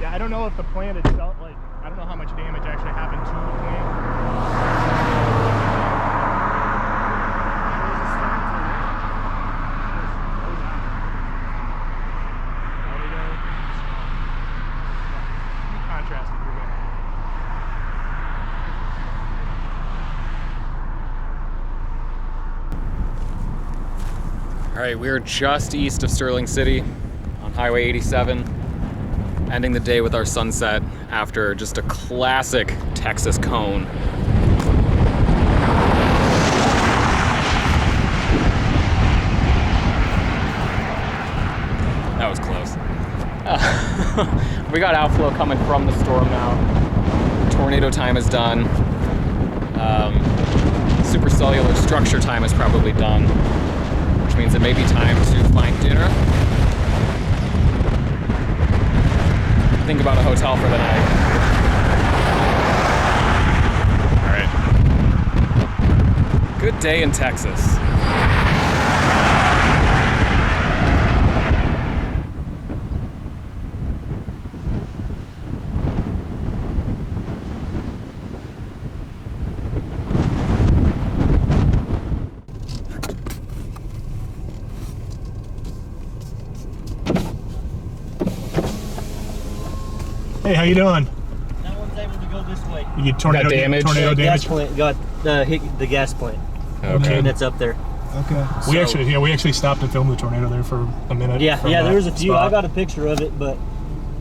S2: Yeah, I don't know if the plant itself, like, I don't know how much damage actually happened to the plant. Contrasted, you're good.
S6: All right, we're just east of Sterling City on Highway 87, ending the day with our sunset after just a classic Texas cone. That was close. We got outflow coming from the storm now. Tornado time is done. Supercellular structure time is probably done, which means it may be time to find dinner. Think about a hotel for the night. All right. Good day in Texas.
S2: Hey, how you doing?
S7: That one's able to go this way.
S2: You get tornado
S6: damage?
S2: Tornado
S7: Gas
S2: damage.
S7: plant got hit the gas plant.
S6: Okay.
S7: And that's up there.
S4: okay.
S2: We actually stopped and filmed the tornado there for a minute.
S7: Yeah,
S2: from
S7: yeah.
S2: that
S7: There was a few.
S2: spot.
S7: I got a picture of it, but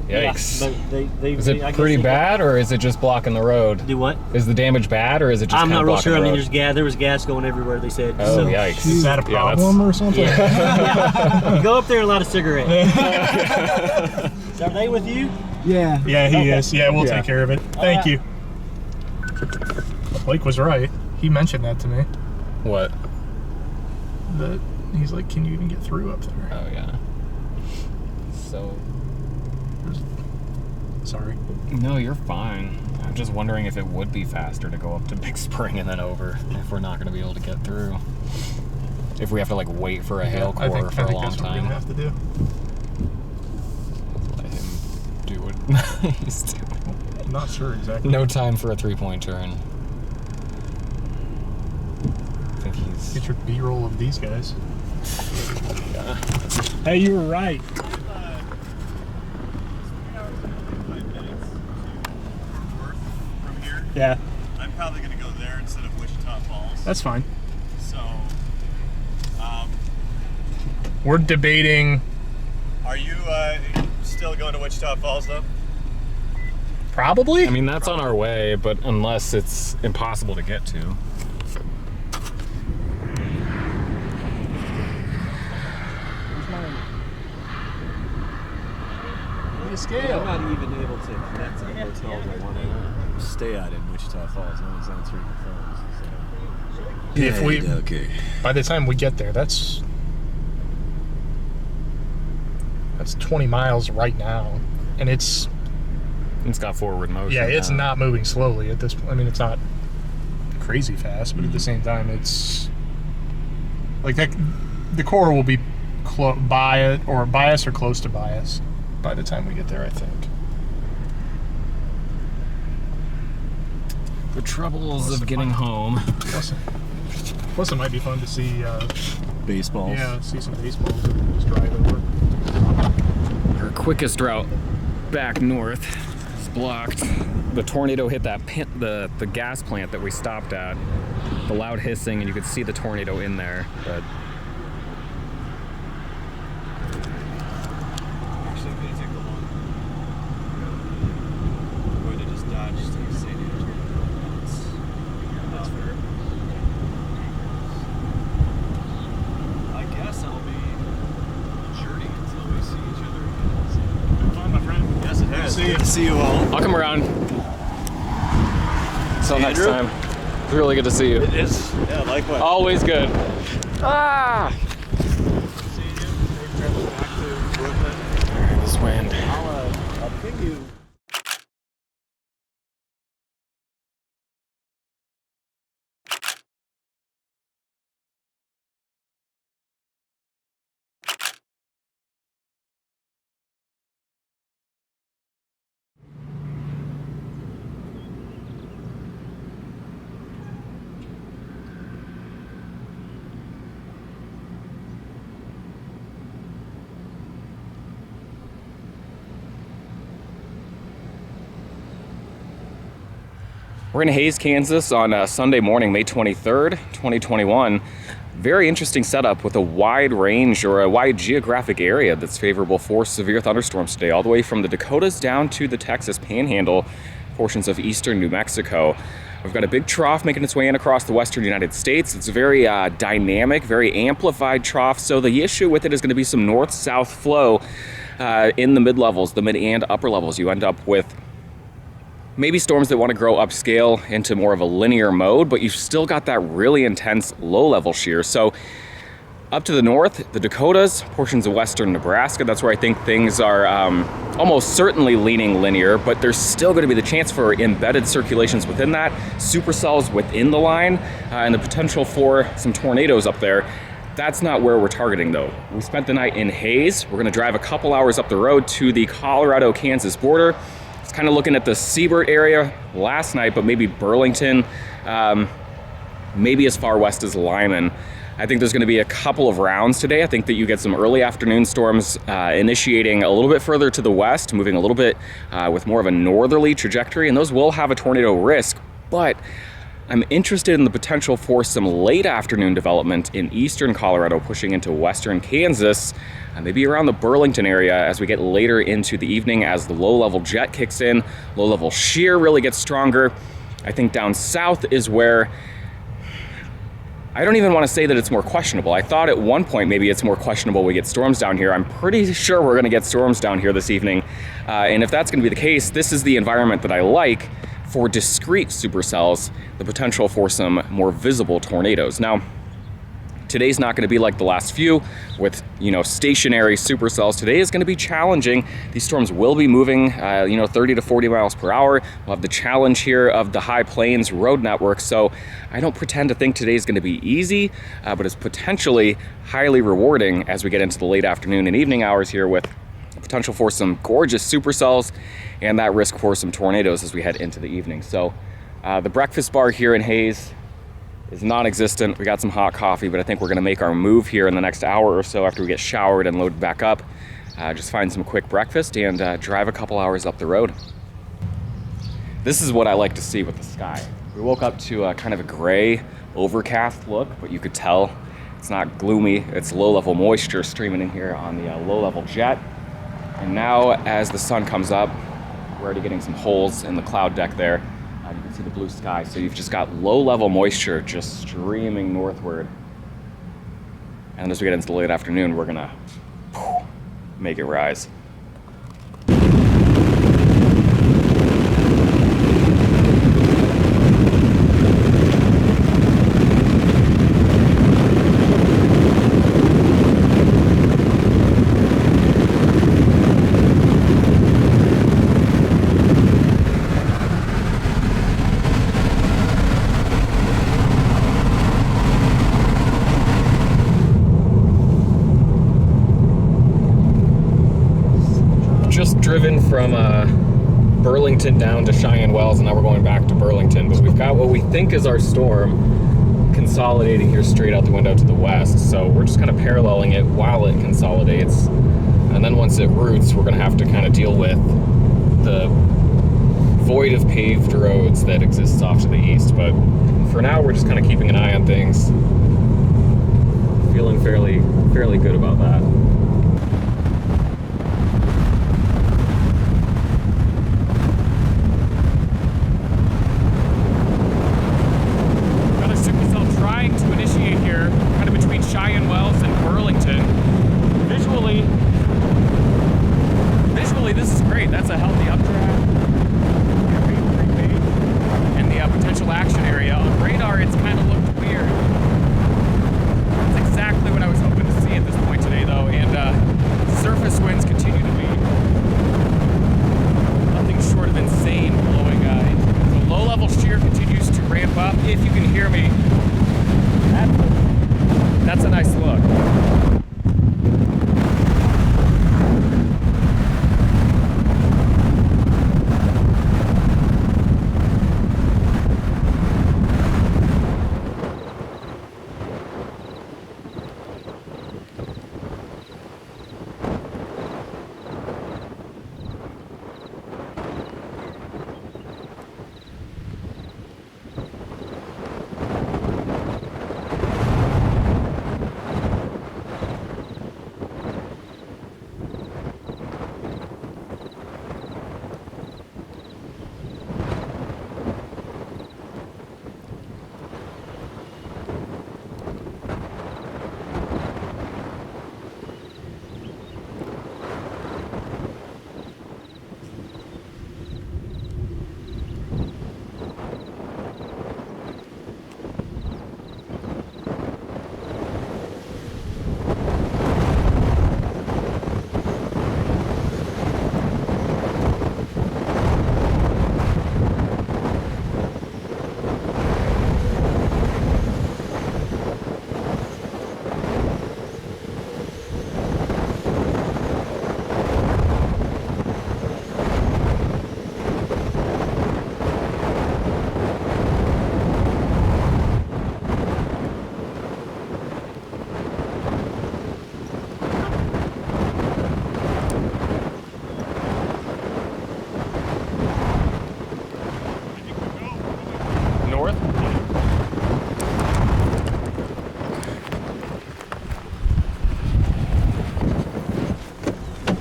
S6: Yikes.
S7: Yeah, but they
S6: Is
S7: I
S6: it
S7: guess
S6: pretty
S7: they-
S6: bad, or is it just blocking the road?
S7: Do what?
S6: Is the damage bad, or is it just
S7: I'm
S6: kind
S7: not
S6: of
S7: real
S6: blocking
S7: sure. I
S6: the
S7: mean,
S6: road?
S7: there's gas. There was gas going everywhere. They said.
S6: Oh,
S7: so.
S6: yikes.
S2: Is that a
S6: Yeah,
S2: problem or something?
S7: Yeah. You go up there and light a cigarette. Are they with you?
S4: Yeah.
S2: Yeah, he is. Yeah, we'll
S6: Yeah.
S2: take care of it. Thank you. Blake was right. He mentioned that to me.
S6: What?
S2: That he's like, can you even get through up there?
S6: Oh, yeah. So...
S2: Sorry.
S6: No, you're fine. I'm just wondering if it would be faster to go up to Big Spring and then over, if we're not going to be able to get through. If we have to, like, wait for a hail
S2: I
S6: core
S2: think
S6: for a long
S2: that's what we're
S6: time.
S2: gonna have to do.
S6: Let him do what he's doing.
S2: I'm not sure exactly.
S6: No time for a three-point turn. I think he's...
S2: Get your B-roll of these guys.
S6: Yeah.
S2: Hey, you were right. Yeah,
S8: I'm probably going to go there instead of Wichita Falls.
S2: that's fine.
S8: So
S2: We're debating.
S8: Are you still going to Wichita Falls though?
S2: Probably.
S6: I mean, that's on our way, but unless it's impossible to get to.
S2: Scale.
S8: I'm not even able to connect to the hotels I want to stay at in Wichita Falls. No one's answering the phones. So.
S2: If we,
S8: okay.
S2: by the time we get there, that's 20 miles right now, and it's
S6: It's got forward motion.
S2: yeah, it's not moving slowly at this point. I mean, it's not crazy fast, but at the same time, it's like that. The core will be bias or close to bias by the time we get there, I think.
S6: The troubles of getting home.
S2: Plus, it might be fun to see
S8: Baseballs.
S2: Yeah, see some baseballs and just drive over.
S6: Our quickest route back north is blocked. The tornado hit that the gas plant that we stopped at. The loud hissing, and you could see the tornado in there. But
S8: Actually, I'm going to take the long. I'm going to just dodge to St. Andrew. That's fair. I guess I'll be journeying until we see each other again.
S2: Been fun, my friend.
S8: Yes, it has.
S2: See you.
S8: Good to see you all.
S6: I'll come around. Until next
S8: Andrew?
S6: time. It's really good to see you.
S8: It is. Yeah, likewise.
S6: Always good. Ah!
S8: See you. Safe trips back to Brooklyn.
S6: This wind.
S8: I'll ping you.
S6: We're in Hays, Kansas on Sunday morning, May 23rd, 2021. Very interesting setup with a wide range or a wide geographic area that's favorable for severe thunderstorms today, all the way from the Dakotas down to the Texas Panhandle, portions of eastern New Mexico. We've got a big trough making its way in across the western United States. It's a very dynamic, very amplified trough, so the issue with it is going to be some north-south flow in the mid-levels, the mid and upper levels. You end up with maybe storms that want to grow upscale into more of a linear mode, but you've still got that really intense low-level shear. So up to the north, the Dakotas, portions of western Nebraska, that's where I think things are almost certainly leaning linear, but there's still going to be the chance for embedded circulations within that, supercells within the line, and the potential for some tornadoes up there. That's not where we're targeting though. We spent the night in Hays. We're going to drive a couple hours up the road to the Colorado-Kansas border. It's kind of looking at the Seabird area last night, but maybe Burlington, maybe as far west as Lyman. I think there's going to be a couple of rounds today. I think that you get some early afternoon storms initiating a little bit further to the west, moving a little bit with more of a northerly trajectory, and those will have a tornado risk. But I'm interested in the potential for some late afternoon development in eastern Colorado, pushing into western Kansas, maybe around the Burlington area as we get later into the evening as the low-level jet kicks in, low-level shear really gets stronger. I think down south is where I don't even want to say that it's more questionable. I thought at one point maybe it's more questionable we get storms down here. I'm pretty sure we're going to get storms down here this evening. And if that's going to be the case, this is the environment that I like for discrete supercells, the potential for some more visible tornadoes. Now, today's not going to be like the last few with, stationary supercells. Today is going to be challenging. These storms will be moving, 30 to 40 miles per hour. We'll have the challenge here of the high plains road network. So I don't pretend to think today is going to be easy, but it's potentially highly rewarding as we get into the late afternoon and evening hours here with the potential for some gorgeous supercells and that risk for some tornadoes as we head into the evening. So the breakfast bar here in Hays is non-existent. We got some hot coffee, but I think we're gonna make our move here in the next hour or so after we get showered and loaded back up. Just find some quick breakfast and drive a couple hours up the road. This is what I like to see with the sky. We woke up to kind of a gray, overcast look, but you could tell It's not gloomy. It's low-level moisture streaming in here on the low-level jet. And now, as the sun comes up, we're already getting some holes in the cloud deck there. You can see the blue sky. So you've just got low-level moisture just streaming northward. And as we get into the late afternoon, we're gonna make it rise. Just driven from Burlington down to Cheyenne Wells, and now we're going back to Burlington. But we've got what we think is our storm consolidating here straight out the window to the west. So we're just kind of paralleling it while it consolidates. And then once it roots, we're going to have to kind of deal with the void of paved roads that exists off to the east. But for now, we're just kind of keeping an eye on things. Feeling fairly good about that.
S1: Cheyenne Wells and Burlington. Visually, this is great. That's a healthy updraft. And the potential action area. On radar, it's kind of looked weird. That's exactly what I was hoping to see at this point today, though. And surface winds continue to be nothing short of insane blowing. The low-level shear continues to ramp up. If you can hear me, that's a nice look.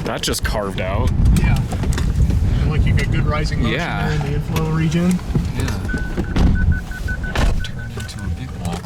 S1: That just carved out.
S2: Yeah. Feel like you got good rising motion
S1: Yeah.
S2: there in the inflow region.
S1: Yeah. Turned into a big block.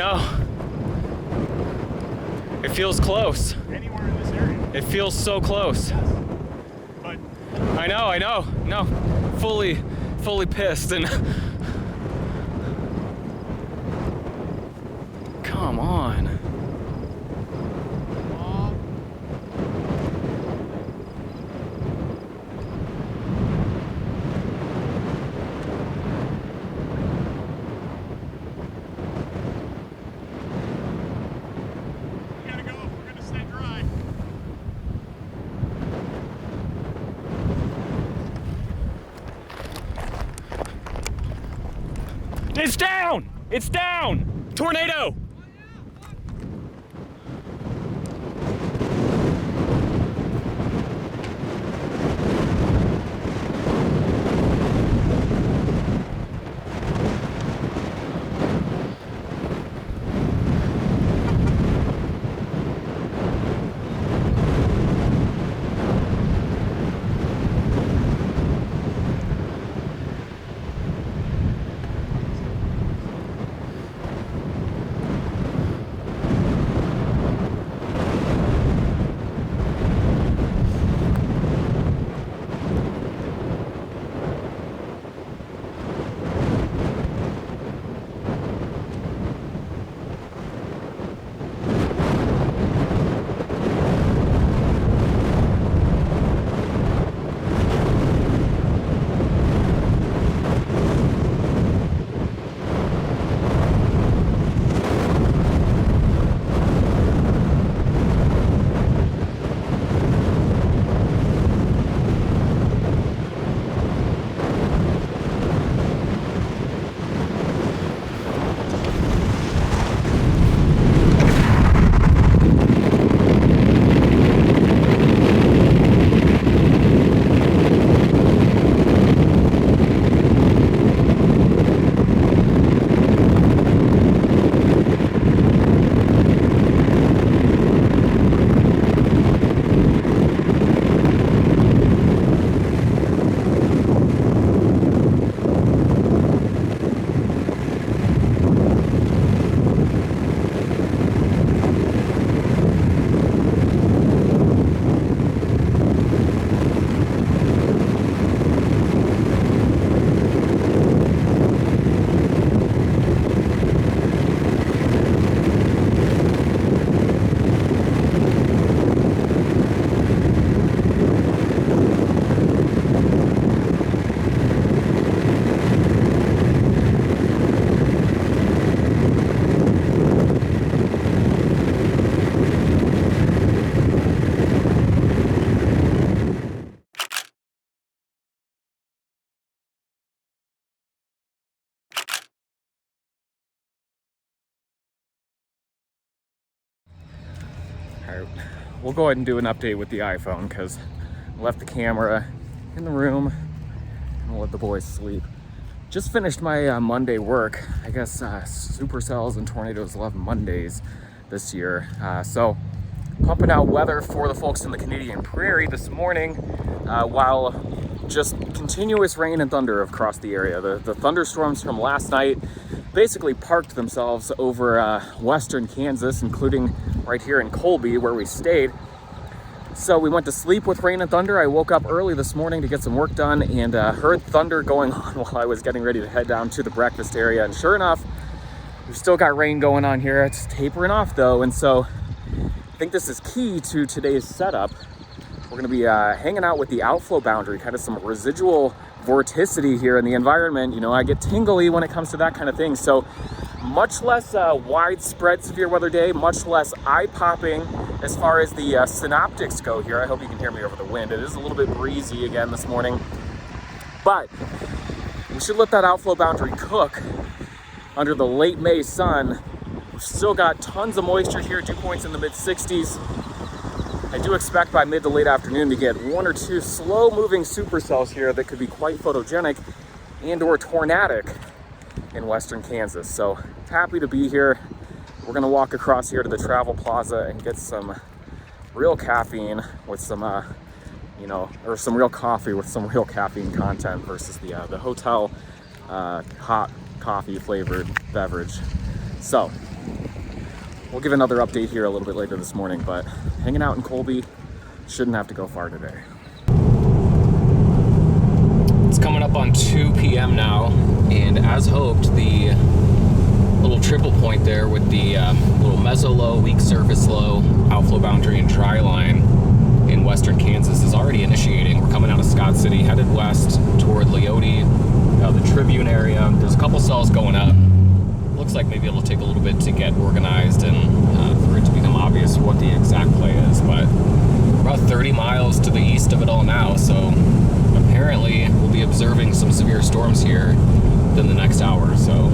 S6: know. It feels close.
S2: Anywhere in this area.
S6: It feels so close.
S2: But
S6: I know. No, fully pissed and come on.
S2: we gotta go. We're gonna stay dry.
S6: It's down! It's down! Tornado! Alright, we'll go ahead and do an update with the iPhone because I left the camera in the room and we'll let the boys sleep. Just finished my Monday work. I guess Supercells and Tornadoes love Mondays this year. So pumping out weather for the folks in the Canadian Prairie this morning while just continuous rain and thunder across the area. The thunderstorms from last night basically parked themselves over western Kansas, including right here in Colby where we stayed. So we went to sleep with rain and thunder. I woke up early this morning to get some work done and heard thunder going on while I was getting ready to head down to the breakfast area. And sure enough, we've still got rain going on here. It's tapering off though. And so I think this is key to today's setup. We're gonna be hanging out with the outflow boundary, kind of some residual vorticity here in the environment. You know, I get tingly when it comes to that kind of thing. So much less widespread severe weather day, much less eye-popping as far as the synoptics go here. I hope you can hear me over the wind. It is a little bit breezy again this morning, but we should let that outflow boundary cook under the late May sun. We've still got tons of moisture here, dew points in the mid-60s. I do expect by mid to late afternoon to get one or two slow-moving supercells here that could be quite photogenic and or tornadic in western Kansas. So happy to be here. We're gonna walk across here to the Travel Plaza and get some real caffeine with some, or some real coffee with some real caffeine content versus the hotel hot coffee flavored beverage. So We'll give another update here a little bit later this morning, but hanging out in Colby, shouldn't have to go far today. It's coming up on 2 p.m. now, and as hoped, the little triple point there with the little meso low, weak surface low, outflow boundary, and dry line in western Kansas is already initiating. We're coming out of Scott City, headed west toward Leote, the Tribune area. There's a couple cells going up. Looks like maybe it'll take a little bit to get organized and for it to become obvious what the exact play is, but we're about 30 miles to the east of it all now, so apparently we'll be observing some severe storms here within the next hour or so.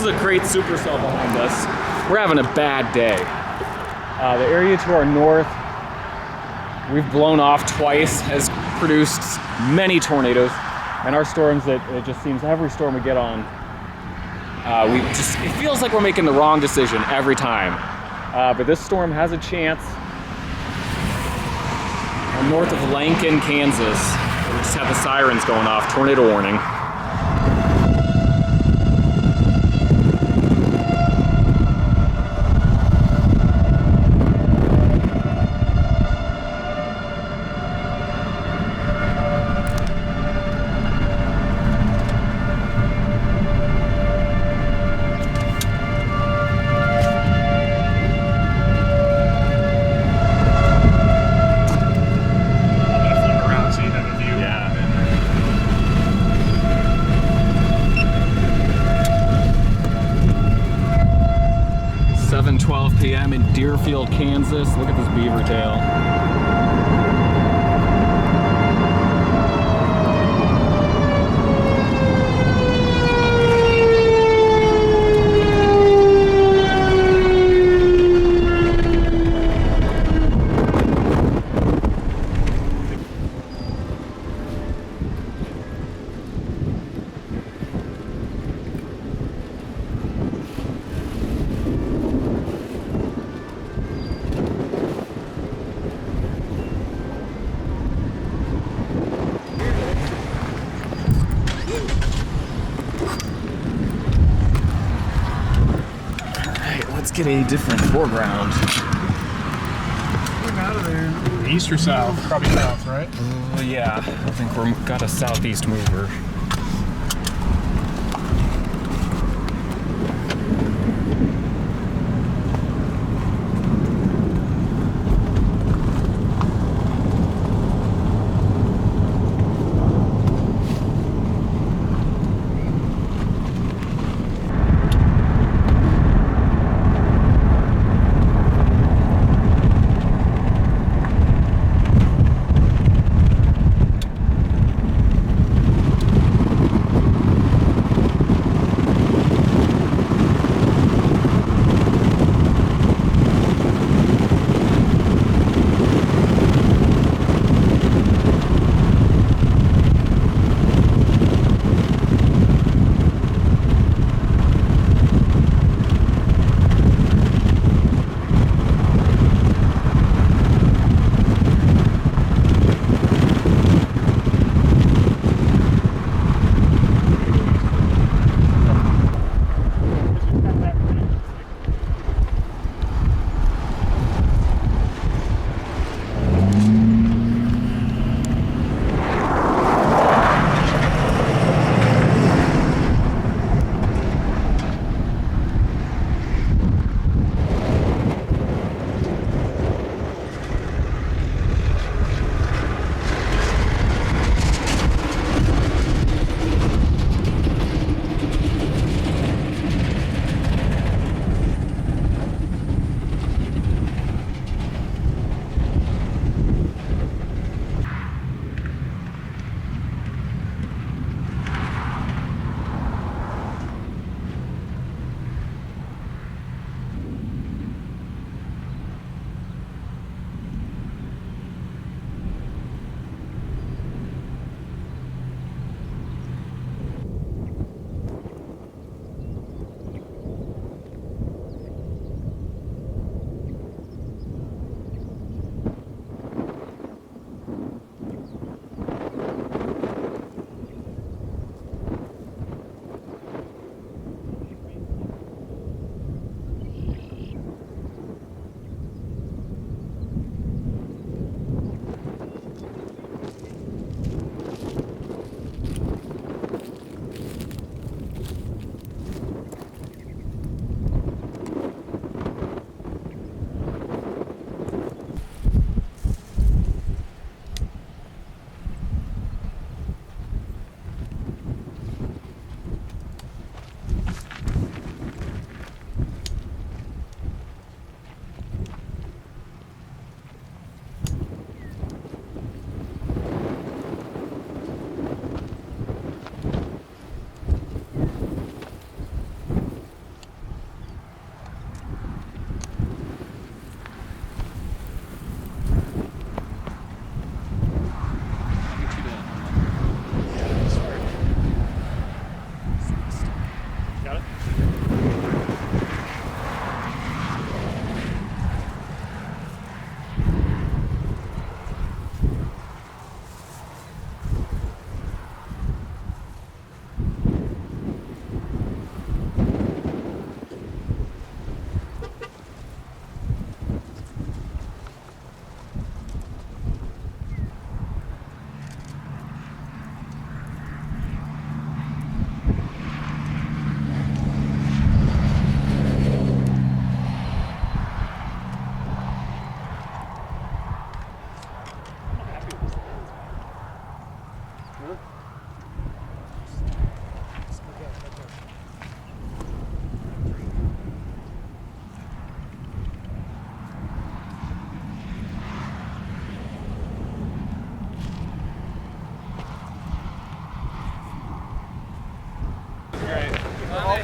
S6: This is a great supercell behind us. We're having a bad day. The area to our north, we've blown off twice, has produced many tornadoes. And our storms, it just seems every storm we get on, it feels like we're making the wrong decision every time. But this storm has a chance. We're north of Lankin, Kansas. We just have the sirens going off, tornado warning. p.m. in Deerfield, Kansas. Look at this beaver tail. get a different foreground.
S2: Getting out of there. East or south? Probably south, right?
S6: Oh yeah, I think we're got a southeast mover.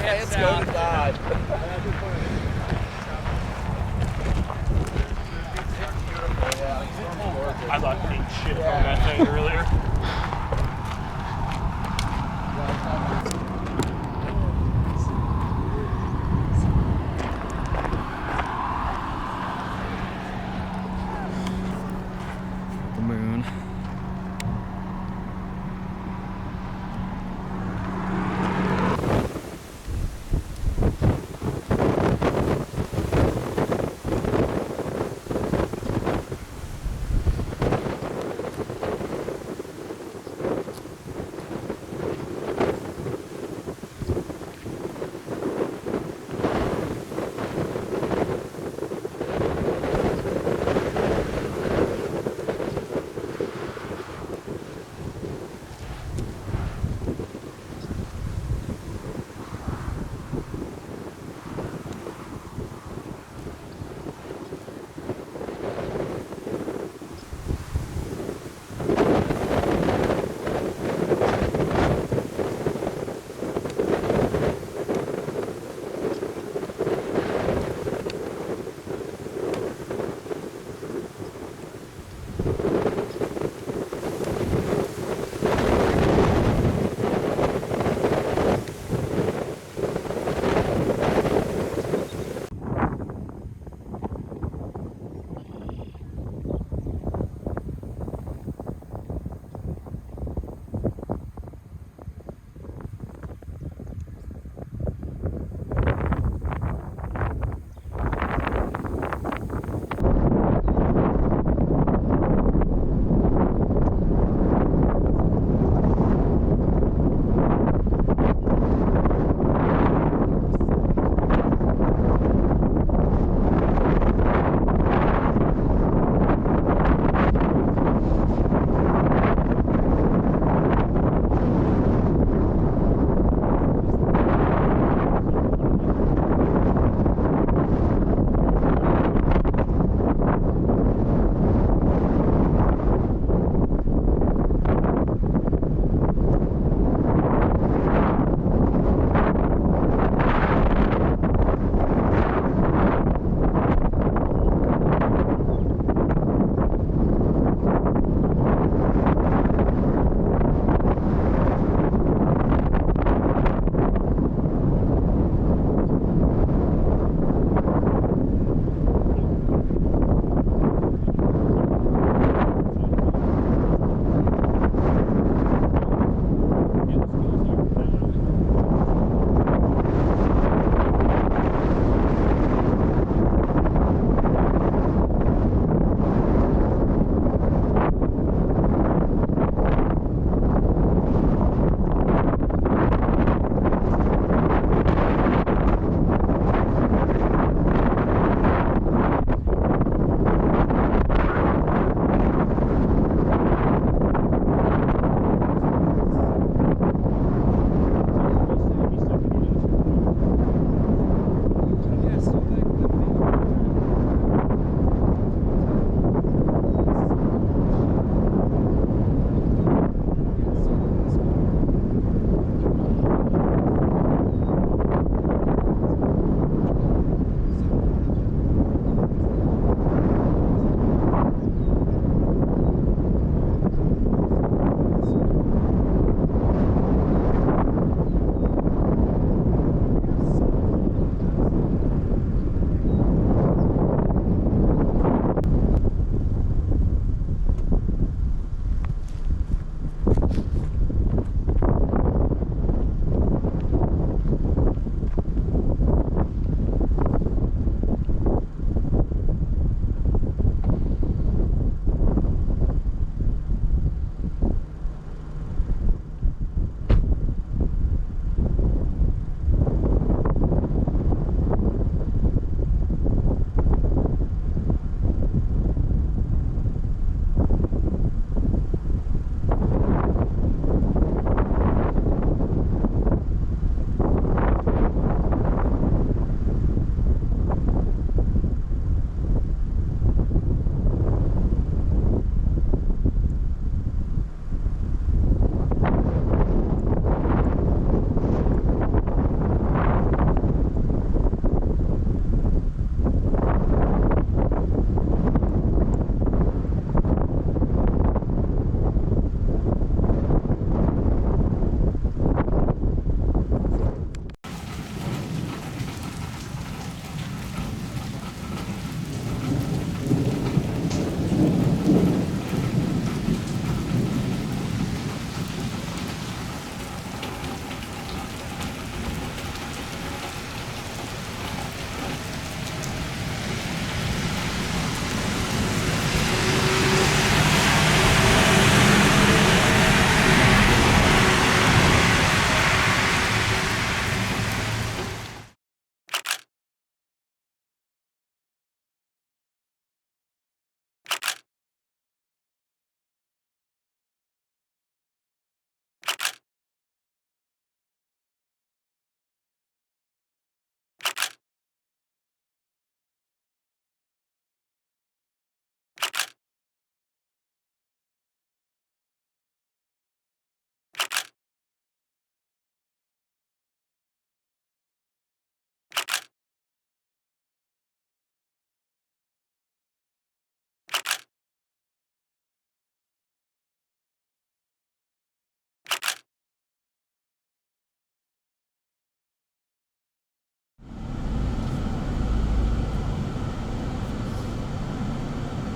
S5: Let's go to God.
S2: I thought ate shit on that thing earlier.
S6: The moon.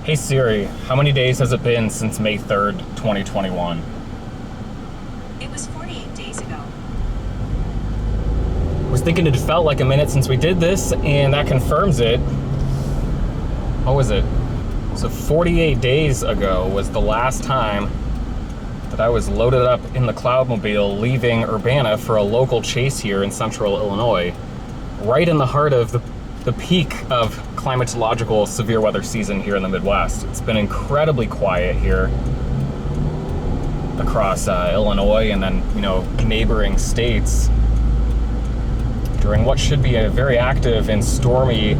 S6: Hey Siri, how many days has it been since May 3rd, 2021?
S3: It was 48 days ago.
S6: I was thinking it felt like a minute since we did this, and that confirms it. What was it? So 48 days ago was the last time that I was loaded up in the Cloudmobile leaving Urbana for a local chase here in central Illinois, right in the heart of the peak of climatological severe weather season here in the Midwest. It's been incredibly quiet here across Illinois and then, you know, neighboring states during what should be a very active and stormy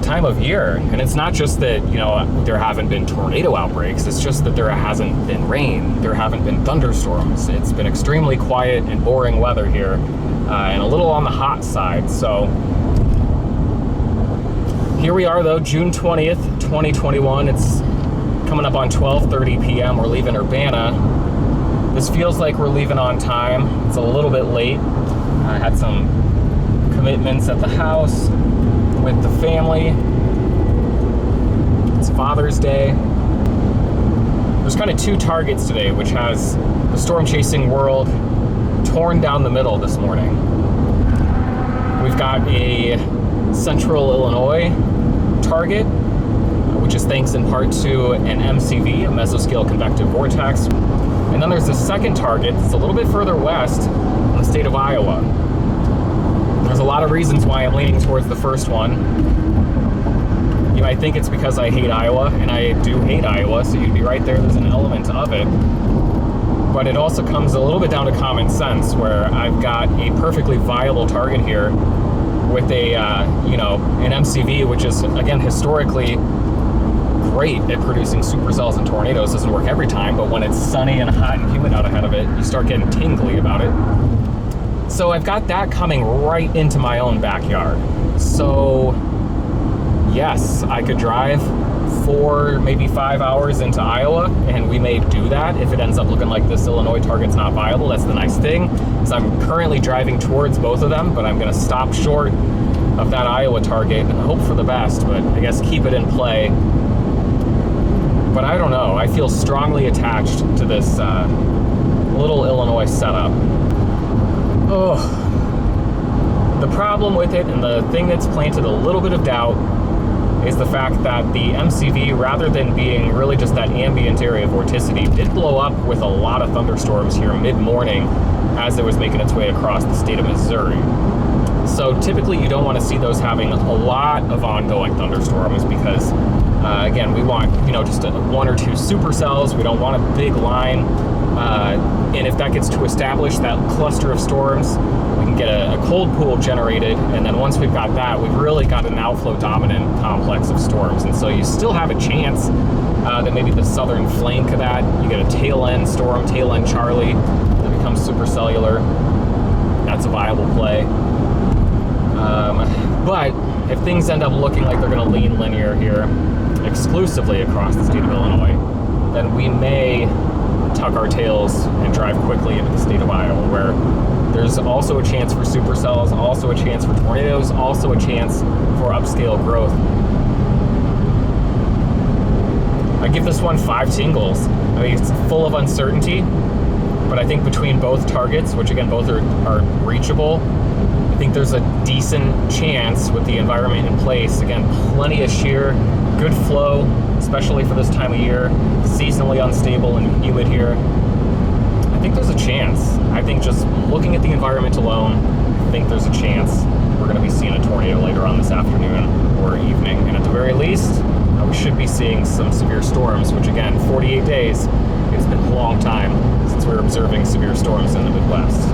S6: time of year. And it's not just that, you know, there haven't been tornado outbreaks, it's just that there hasn't been rain, there haven't been thunderstorms. It's been extremely quiet and boring weather here, and a little on the hot side. So here we are though, June 20th, 2021. It's coming up on 12:30 p.m. We're leaving Urbana. This feels like we're leaving on time. It's a little bit late. I had some commitments at the house with the family. It's Father's Day. There's kind of two targets today, which has the storm chasing world torn down the middle this morning. We've got a central Illinois target, which is thanks in part to an MCV, a mesoscale convective vortex. And then there's a second target that's a little bit further west in the state of Iowa. There's a lot of reasons why I'm leaning towards the first one. You might think it's because I hate Iowa, and I do hate Iowa, so you'd be right there, there's an element of it. But it also comes a little bit down to common sense, where I've got a perfectly viable target here with a, you know, an MCV, which is, again, historically great at producing supercells and tornadoes. Doesn't work every time, but when it's sunny and hot and humid out ahead of it, you start getting tingly about it. So I've got that coming right into my own backyard. So yes, I could drive 4, maybe 5 hours into Iowa, and we may do that if it ends up looking like this Illinois target's not viable. That's the nice thing, is I'm currently driving towards both of them, but I'm gonna stop short of that Iowa target and hope for the best, but I guess keep it in play. But I don't know, I feel strongly attached to this little Illinois setup. Oh, the problem with it, and the thing that's planted a little bit of doubt, is the fact that the MCV, rather than being really just that ambient area of vorticity, did blow up with a lot of thunderstorms here mid-morning as it was making its way across the state of Missouri. So typically you don't want to see those having a lot of ongoing thunderstorms because, again, we want, you know, just 1 or 2 supercells. We don't want a big line. And if that gets to establish that cluster of storms, we can get a cold pool generated, and then once we've got that, we've really got an outflow dominant complex of storms. And so you still have a chance that maybe the southern flank of that, you get a tail end storm, tail end Charlie, that becomes supercellular. That's a viable play. But if things end up looking like they're going to lean linear here exclusively across the state of Illinois, then we may tuck our tails and drive quickly into the state of Iowa, where there's also a chance for supercells, also a chance for tornadoes, also a chance for upscale growth. I give this one 5 tingles. I mean, it's full of uncertainty, but I think between both targets, which again, both are reachable, I think there's a decent chance with the environment in place. Again, plenty of shear, good flow, especially for this time of year, seasonally unstable and humid here. I think there's a chance. I think just looking at the environment alone, I think there's a chance we're going to be seeing a tornado later on this afternoon or evening. And at the very least, we should be seeing some severe storms, which again, 48 days, it's been a long time since we were observing severe storms in the Midwest.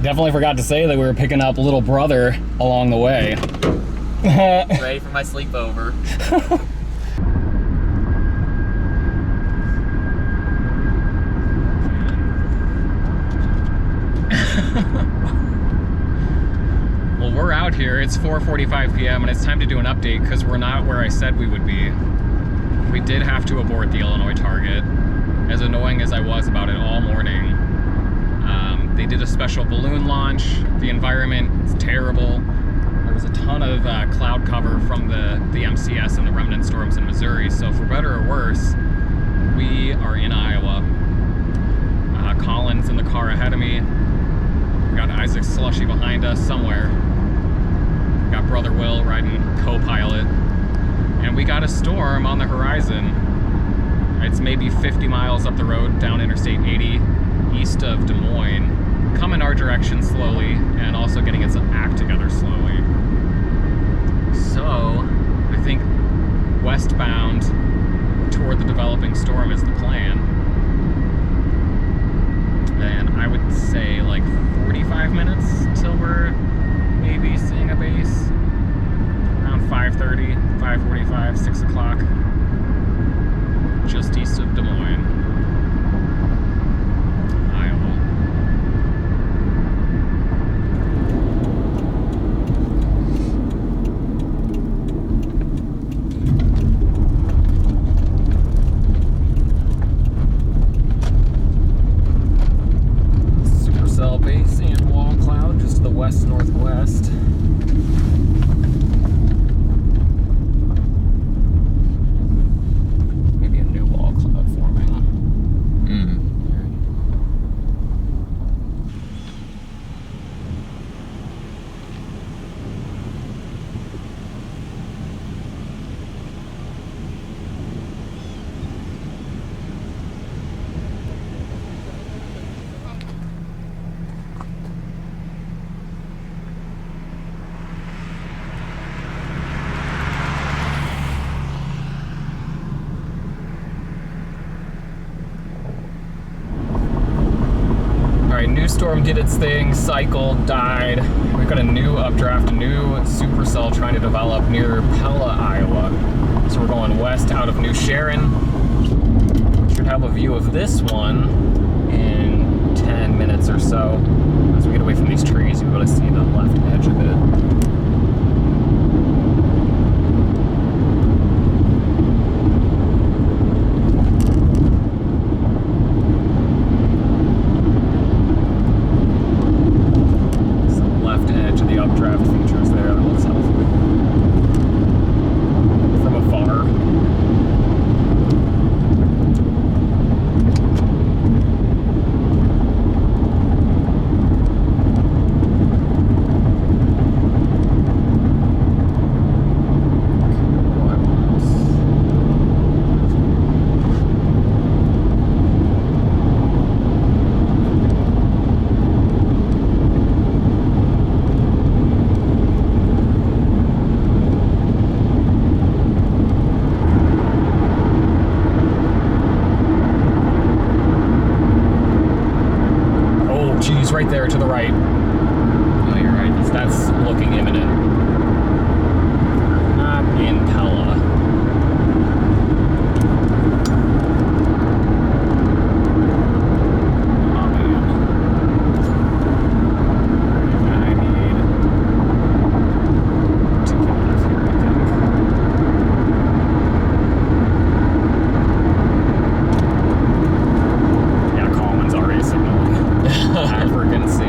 S6: Definitely forgot to say that we were picking up little brother along the way.
S5: Ready for my sleepover.
S6: Well, we're out here. It's 4:45 p.m. and it's time to do an update because we're not where I said we would be. We did have to abort the Illinois target, as annoying as I was about it all morning. They did a special balloon launch. The environment is terrible. There was a ton of cloud cover from the MCS and the remnant storms in Missouri, so for better or worse, we are in Iowa. Colin's in the car ahead of me. We got Isaac Slushy behind us somewhere. We got Brother Will riding co-pilot. And we got a storm on the horizon. It's maybe 50 miles up the road down Interstate 80 east of Des Moines, coming our direction slowly and also getting its act together slowly. So I think westbound toward the developing storm is the plan. And I would say like 45 minutes till we're maybe seeing a base. Around 5:30, 5:45, 6 o'clock, just east of Des Moines, Iowa. Supercell base and wall cloud just to the west-northwest. New storm did its thing, cycled, died. We've got a new updraft, a new supercell trying to develop near Pella, Iowa. So we're going west out of New Sharon. Should have a view of this one in 10 minutes or so. As we get away from these trees, you'll be able to see the left edge of it. Right there to the right. Oh, you're right. That's looking imminent. Not in Pella. Oh, man. I need to get out of here, I think. Yeah, Colin's already signaling. African Sea.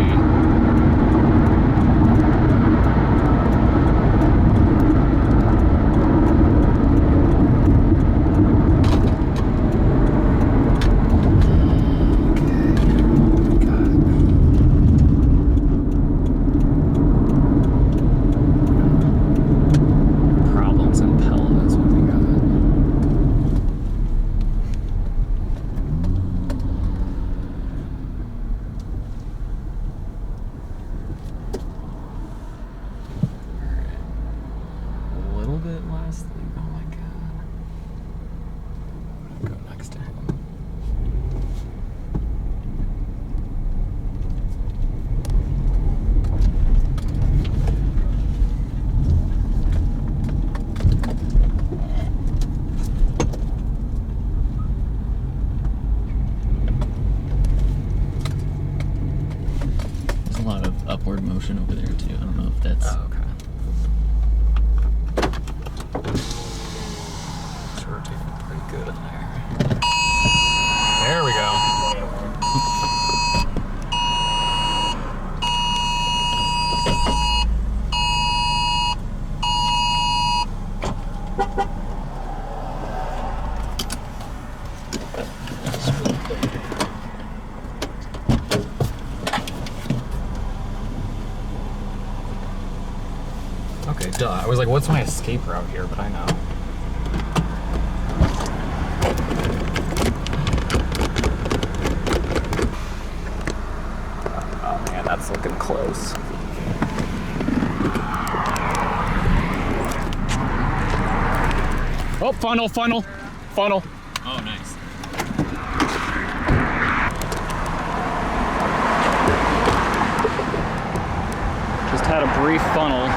S6: Problems in Pella is what we got. Last lead. Oh my god. I'm gonna go next to him.
S5: There's a lot of upward motion over there too. I don't know if that's.
S6: Oh, okay. Rotating pretty good in there. There we go.
S1: duh. I was like, what's my escape route here? But I know. Oh man, that's looking close. Oh, funnel, funnel, funnel.
S5: Oh, nice.
S1: Just had a brief funnel.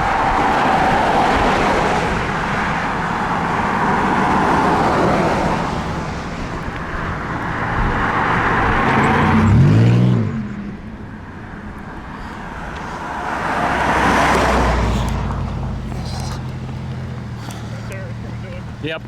S1: Yep.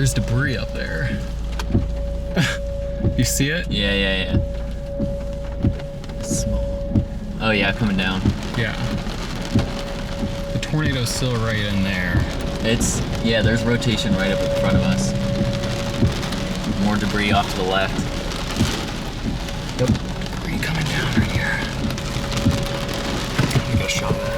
S6: There's debris up there. You see it?
S5: Yeah. Small. Oh yeah, coming down.
S6: Yeah. The tornado's still right in there.
S5: There's rotation right up in front of us. More debris off to the left.
S6: Yep. Debris coming down right here. Let me get a shot of that.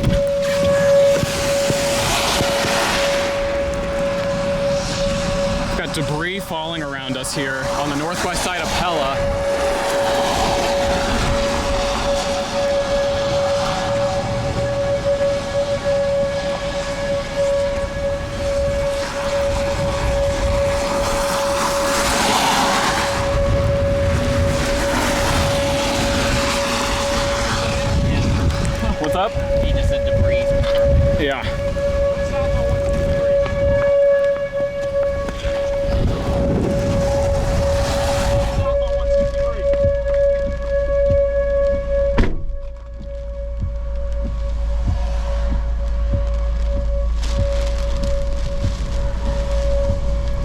S6: We've got debris falling around us here on the northwest side of Pella. What's up?
S5: He just said debris.
S6: Yeah.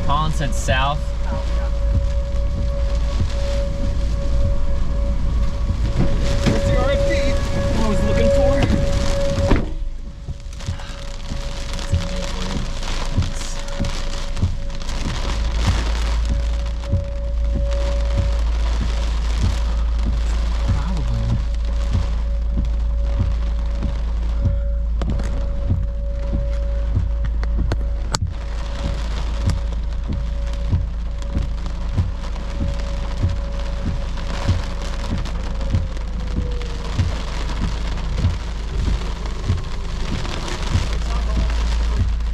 S5: Colin said south.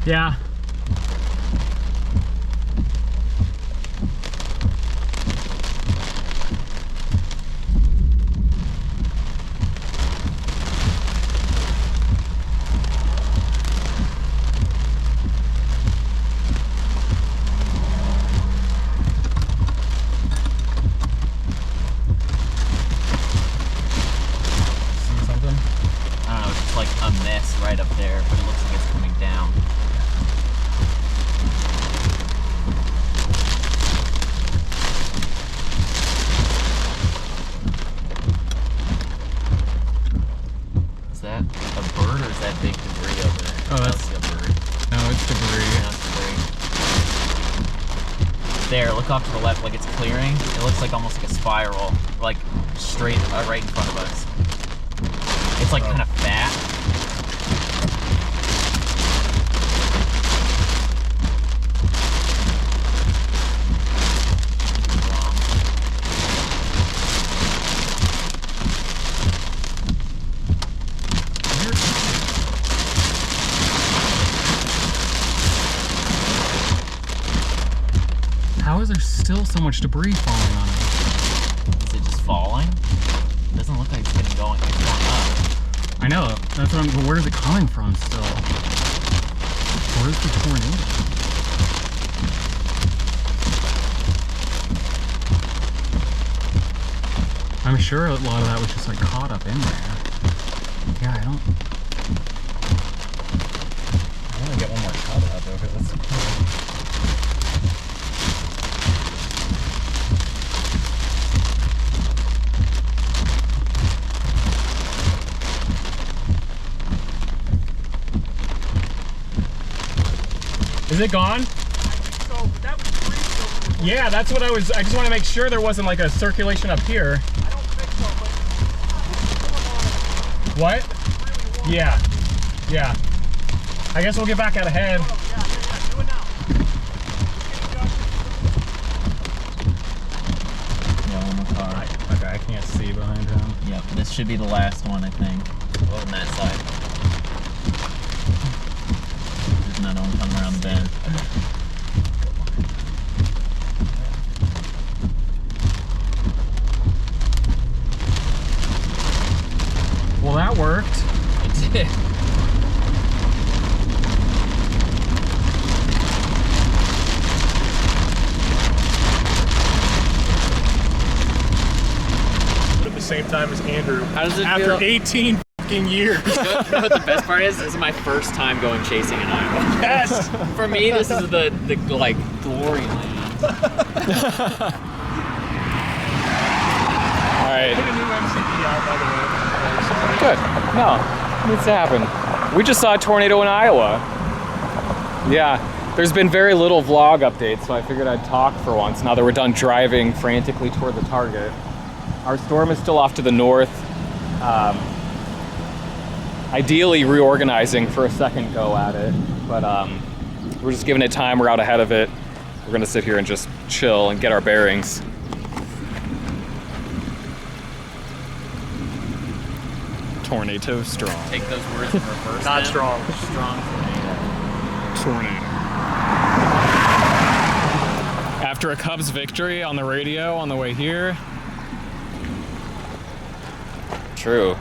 S6: Yeah. See something?
S5: I don't know, it's just like a mess right up there, but it looks like it's coming down. Is that a bird or is that big debris over there?
S6: Oh, that's
S5: a bird.
S6: No, it's debris.
S5: Yeah, it's debris. There, look off to the left, like it's clearing. It looks like almost like a spiral, like straight right in front of us. It's like kind of fat.
S6: How is there still so much debris falling on it?
S5: Is it just falling? It doesn't look like it's getting going. It's going up.
S6: I know, that's what but where is it coming from still? Where's the tornado? I'm sure a lot of that was just like caught up in there. Yeah, I want to get one more shot of that though, because that's so cool. Is it gone?
S2: So that was free.
S6: Yeah, that's what I just want to make sure there wasn't like a circulation up here.
S2: I don't think so, but
S6: What?
S2: really
S6: Yeah. Yeah. I guess we'll get back out ahead.
S2: do it now.
S5: Yeah, one more car.
S6: Okay, I can't see behind him.
S5: Yep, this should be the last one, I think. On that side. There's another one coming around the bend.
S6: Well, that worked.
S5: It did.
S2: At the same time as Andrew.
S5: How does it
S2: After
S5: feel?
S2: 18 fucking years.
S5: You know what the best part is? This is my first time going chasing in Iowa.
S2: Yes.
S5: For me, this is the like glory land.
S6: All right.
S2: I think a new MCP out, by the way.
S6: Good. No, needs to happen. We just saw a tornado in Iowa. Yeah, there's been very little vlog updates, so I figured I'd talk for once now that we're done driving frantically toward the target. Our storm is still off to the north. Ideally reorganizing for a second go at it, but we're just giving it time. We're out ahead of it. We're gonna sit here and just chill and get our bearings. Tornado strong.
S5: Take those words in reverse.
S2: Not
S5: then.
S2: strong.
S5: Strong tornado.
S6: Tornado. After a Cubs victory on the radio on the way here. True.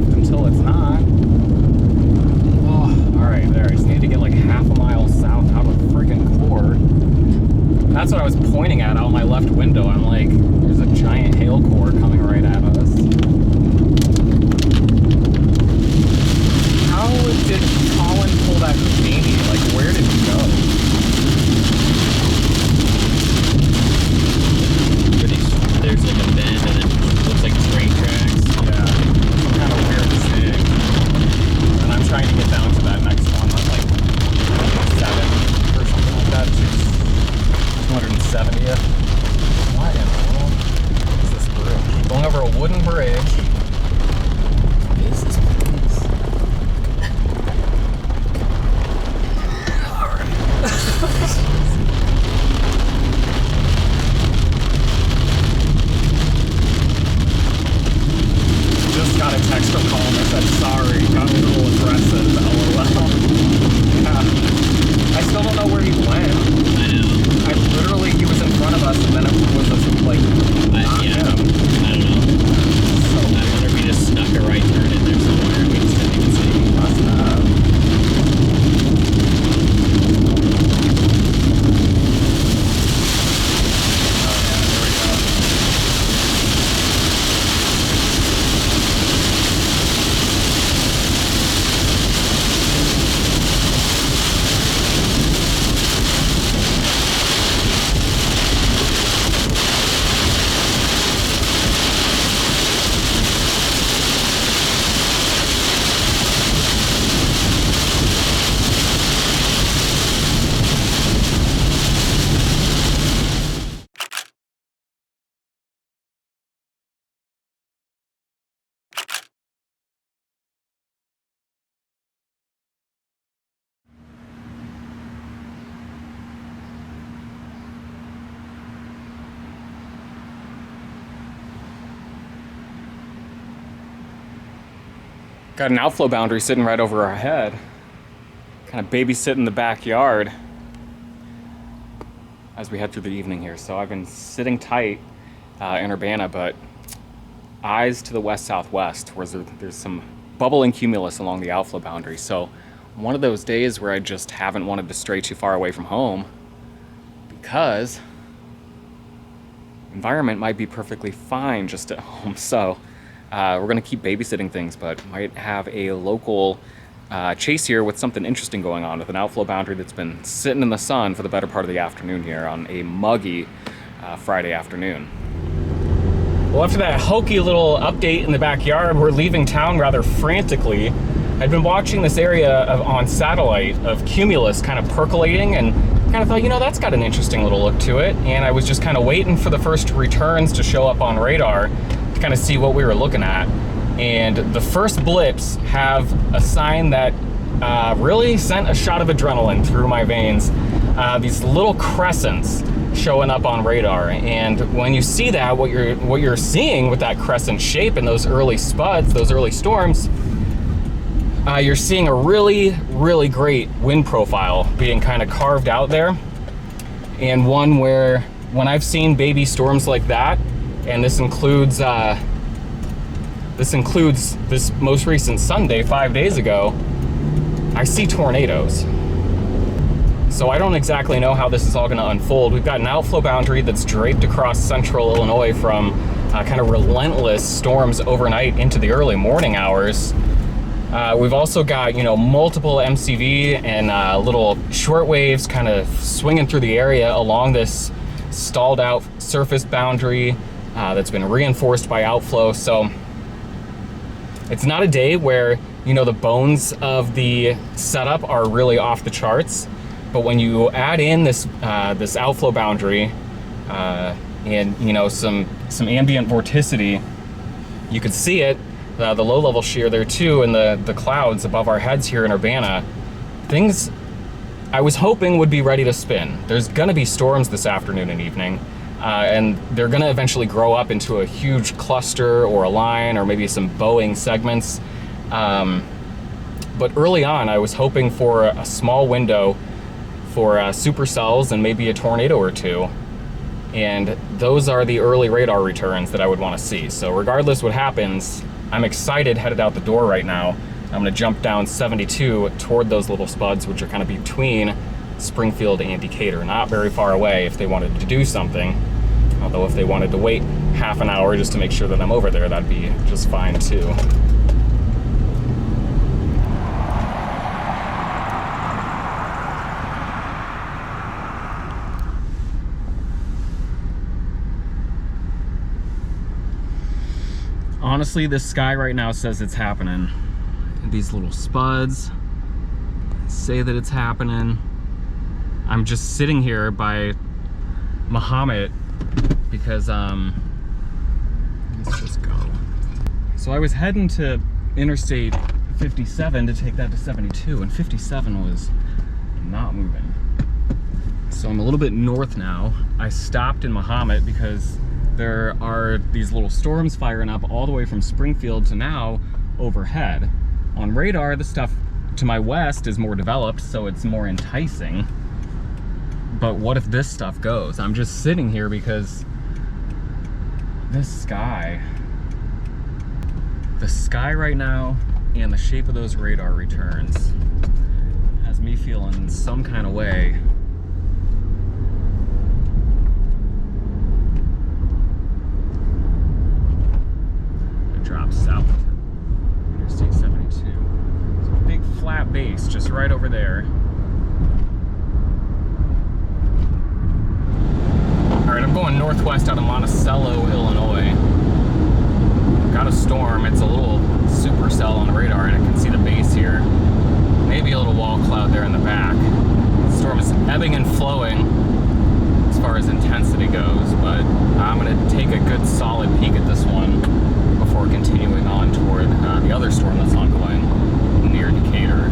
S6: left until it's not. Oh, all right, there. I just need to get like half a mile south out of freaking core. That's what I was pointing at out my left window. I'm like, there's a giant hail core coming right at us. How did Colin pull that Houdini? Like, where did he go?
S5: There's like a bend and it looks like train tracks.
S6: Yeah, some kind of weird zig. And I'm trying to get down to that next one. That's like 7 or something like that. 270th. What in the world is this bridge? Going over a wooden bridge. What is this place? Just got a text from Colin that said sorry, got a little aggressive, LOL. Yeah. I still don't know where he went.
S5: I know.
S6: He was in front of us and then it was just like, not
S5: yeah.
S6: him.
S5: I don't know. I wonder if we just snuck a right turn in there somewhere and we just didn't even see.
S6: Must have. Got an outflow boundary sitting right over our head. Kind of babysitting the backyard as we head through the evening here. So I've been sitting tight in Urbana, but eyes to the west-southwest, where there's some bubbling cumulus along the outflow boundary. So one of those days where I just haven't wanted to stray too far away from home because environment might be perfectly fine just at home. So we're gonna keep babysitting things, but might have a local chase here with something interesting going on with an outflow boundary that's been sitting in the sun for the better part of the afternoon here on a muggy Friday afternoon. Well, after that hokey little update in the backyard, we're leaving town rather frantically. I'd been watching this area on satellite of cumulus kind of percolating and kind of thought, you know, that's got an interesting little look to it. And I was just kind of waiting for the first returns to show up on radar to kind of see what we were looking at. And the first blips have a sign that really sent a shot of adrenaline through my veins. These little crescents showing up on radar, and when you see that, what you're seeing with that crescent shape and those early spuds, those early storms, you're seeing a really great wind profile being kind of carved out there, and one where when I've seen baby storms like that, and this includes this most recent Sunday 5 days ago, I see tornadoes. So I don't exactly know how this is all going to unfold. We've got an outflow boundary that's draped across central Illinois from kind of relentless storms overnight into the early morning hours. We've also got, you know, multiple MCV and little short waves kind of swinging through the area along this stalled out surface boundary that's been reinforced by outflow. So it's not a day where, you know, the bones of the setup are really off the charts. But when you add in this this outflow boundary and, you know, some ambient vorticity, you could see it, the low level shear there too, and the clouds above our heads here in Urbana. Things I was hoping would be ready to spin. There's gonna be storms this afternoon and evening, and they're gonna eventually grow up into a huge cluster or a line or maybe some bowing segments. But early on, I was hoping for a small window for supercells and maybe a tornado or two. And those are the early radar returns that I would want to see. So regardless what happens, I'm excited, headed out the door right now. I'm gonna jump down 72 toward those little spuds, which are kind of between Springfield and Decatur, not very far away if they wanted to do something. Although if they wanted to wait half an hour just to make sure that I'm over there, that'd be just fine too. Honestly, this sky right now says it's happening. These little spuds say that it's happening. I'm just sitting here by Muhammad because let's just go. So I was heading to Interstate 57 to take that to 72, and 57 was not moving. So I'm a little bit north now. I stopped in Muhammad because there are these little storms firing up all the way from Springfield to now overhead. On radar, the stuff to my west is more developed, so it's more enticing. But what if this stuff goes? I'm just sitting here because this sky, the sky right now and the shape of those radar returns has me feeling some kind of way. Drop south, Interstate 72. It's a big flat base just right over there. All right, I'm going northwest out of Monticello, Illinois. Got a storm. It's a little supercell on the radar, and I can see the base here. Maybe a little wall cloud there in the back. The storm is ebbing and flowing as far as intensity goes, but I'm gonna take a good solid peek at this one before continuing on toward the other storm that's ongoing near Decatur.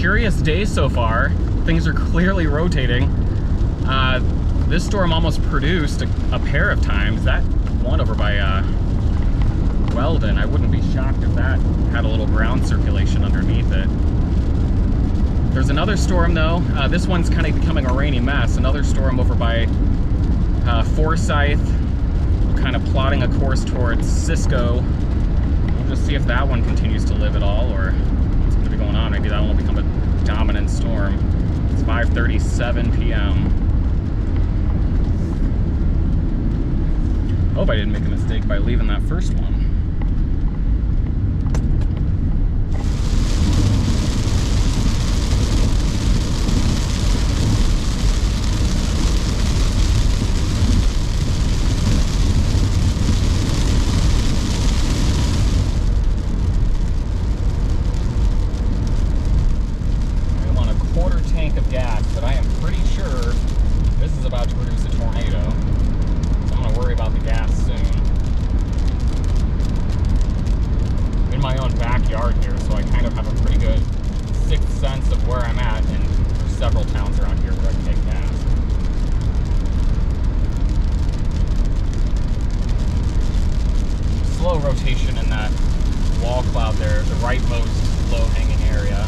S6: curious day so far. Things are clearly rotating. This storm almost produced a pair of times. That one over by Weldon, I wouldn't be shocked if that had a little ground circulation underneath it. There's another storm though. This one's kind of becoming a rainy mess. Another storm over by Forsyth, kind of plotting a course towards Cisco. We'll just see if that one continues to live at all, or what's going to be going on. Maybe that one will become a dominant storm. It's 5:37 p.m. Hope I didn't make a mistake by leaving that first one. I'm on a quarter tank of gas, but I am pretty sure this is about to produce a tornado. So I'm gonna worry about the gas soon. I'm in my own backyard here, so I kind of have a pretty good sixth sense of where I'm at, and there's several towns around here where I can take gas. Slow rotation in that wall cloud there, the rightmost low-hanging area.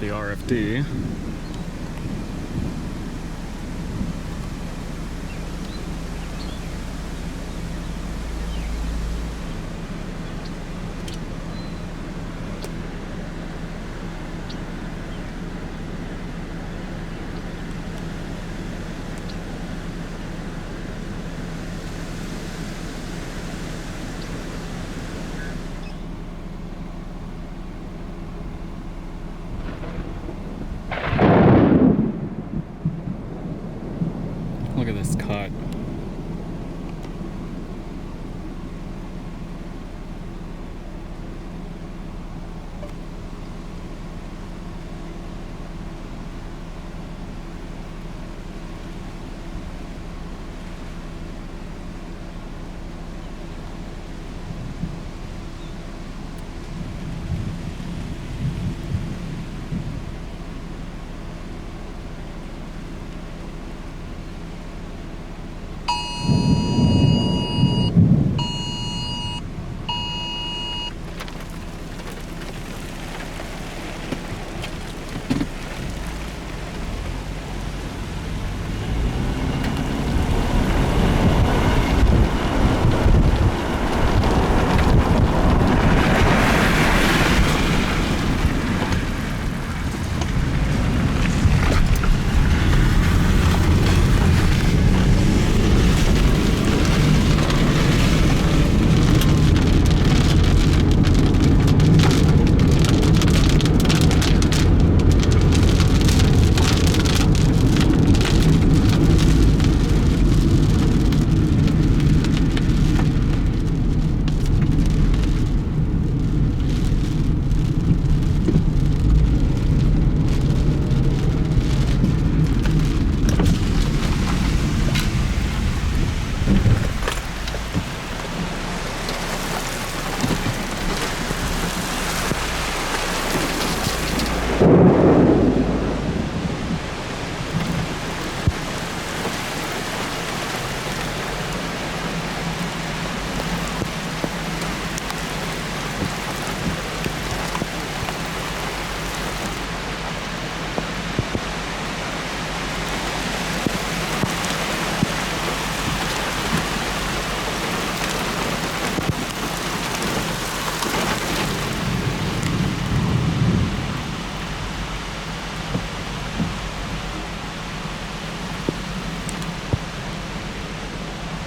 S6: The RFD.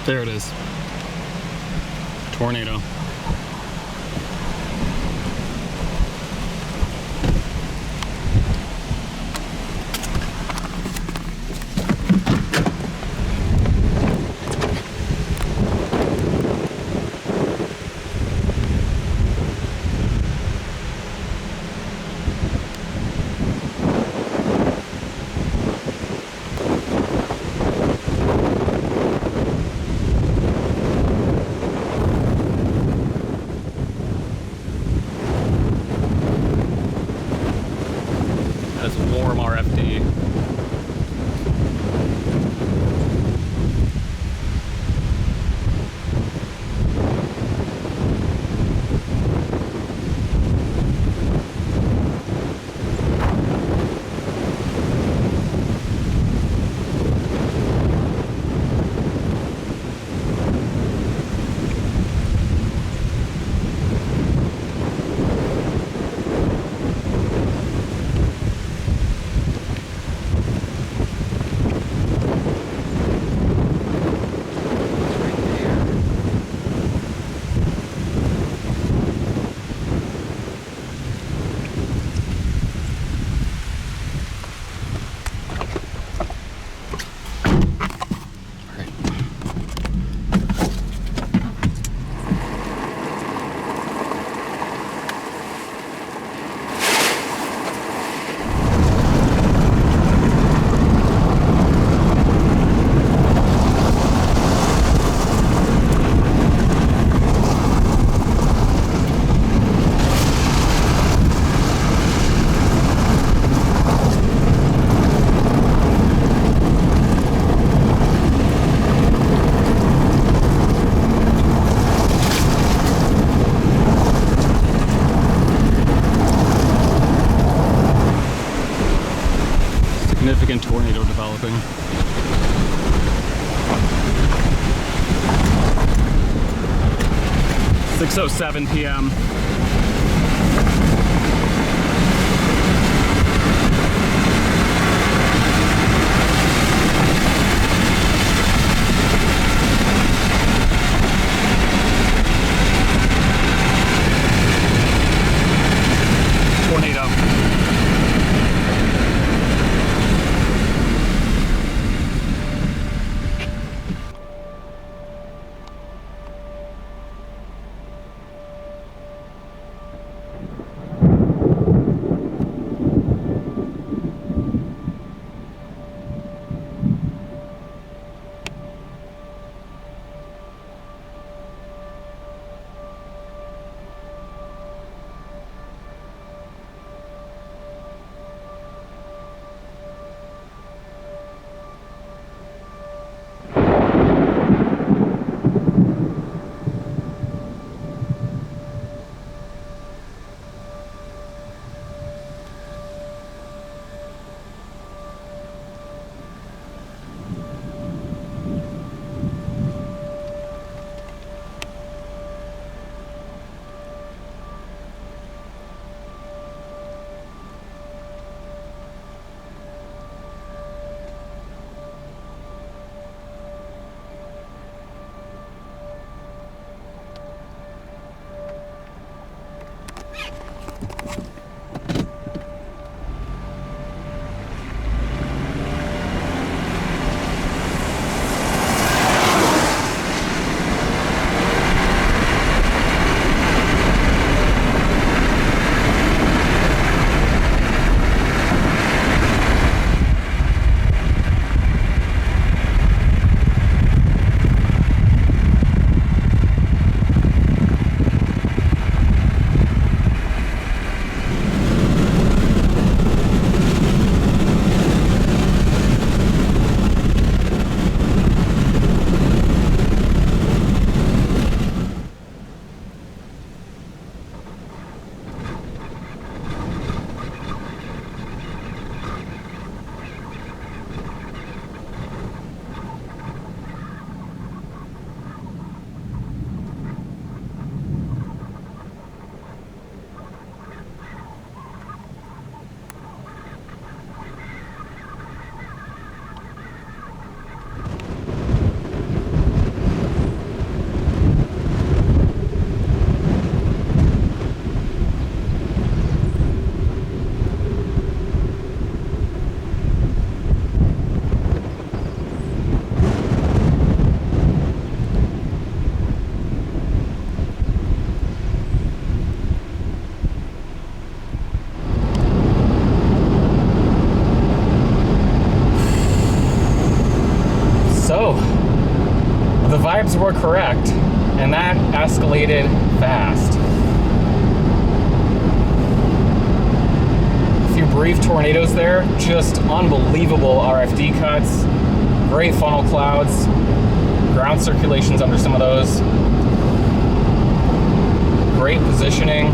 S6: There it is. Tornado. That's warm RFD. Significant tornado developing. "6:07 p.m. Tornado. were correct, and that escalated fast. A few brief tornadoes there, just unbelievable RFD cuts, great funnel clouds, ground circulations under some of those, great positioning,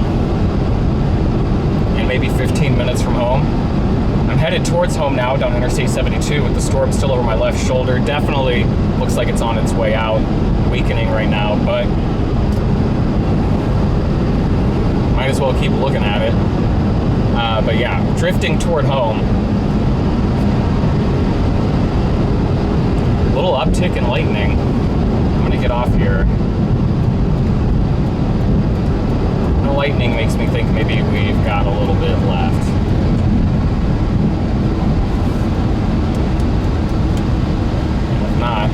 S6: and maybe 15 minutes from home. I'm headed towards home now down Interstate 72 with the storm still over my left shoulder. Definitely looks like it's on its way out, weakening right now, but might as well keep looking at it. But yeah, drifting toward home. Little uptick in lightning. I'm gonna get off here. The lightning makes me think maybe we've got a little bit left. If not,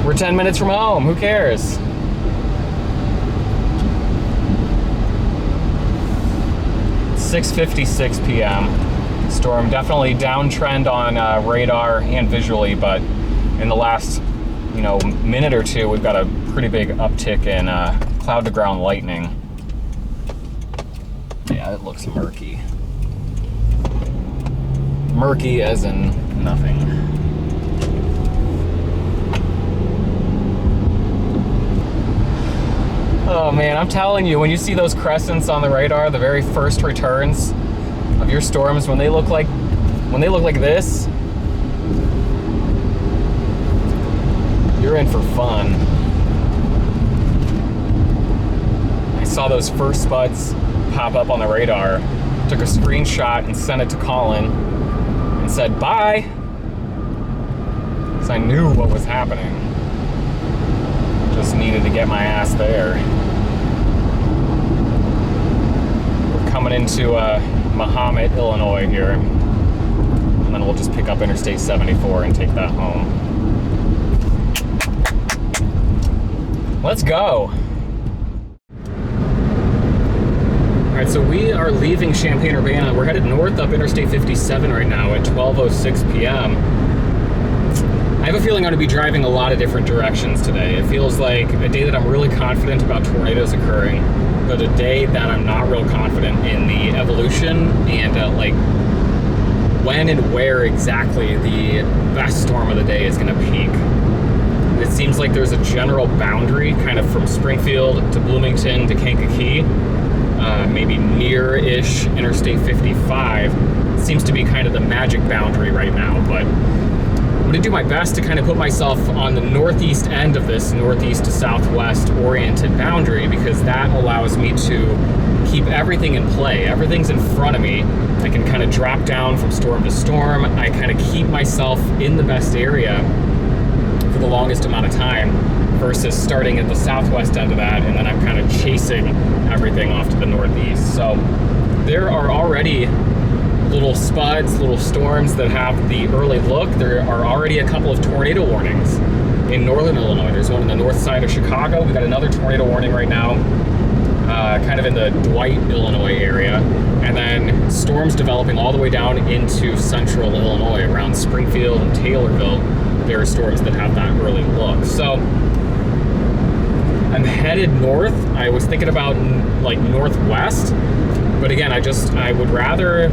S6: we're 10 minutes from home. Who cares? It's 6:56 p.m. Storm definitely downtrend on radar and visually, but in the last, minute or two, we've got a pretty big uptick in cloud to ground lightning. Yeah, it looks murky. Murky as in nothing. Oh man, I'm telling you, when you see those crescents on the radar, the very first returns of your storms, when they look like this, you're in for fun. I saw those first spuds pop up on the radar, took a screenshot and sent it to Colin and said bye, because I knew what was happening. Just needed to get my ass there. We're coming into Mahomet, Illinois here, and then we'll just pick up Interstate 74 and take that home. Let's go. All right, so we are leaving Champaign-Urbana. We're headed north up Interstate 57 right now at 12:06 p.m. I have a feeling I'm going to be driving a lot of different directions today. It feels like a day that I'm really confident about tornadoes occurring, but a day that I'm not real confident in the evolution and when and where exactly the best storm of the day is going to peak. It seems like there's a general boundary kind of from Springfield to Bloomington to Kankakee, maybe near-ish Interstate 55. It seems to be kind of the magic boundary right now, but I'm going to do my best to kind of put myself on the northeast end of this northeast to southwest oriented boundary, because that allows me to keep everything in play. Everything's in front of me. I can kind of drop down from storm to storm. I kind of keep myself in the best area for the longest amount of time versus starting at the southwest end of that, and then I'm kind of chasing everything off to the northeast. So there are already little spuds, little storms that have the early look. There are already a couple of tornado warnings in northern Illinois. There's one on the north side of Chicago. We got another tornado warning right now, kind of in the Dwight, Illinois area. And then storms developing all the way down into central Illinois around Springfield and Taylorville. There are storms that have that early look. So I'm headed north. I was thinking about northwest, but again, I would rather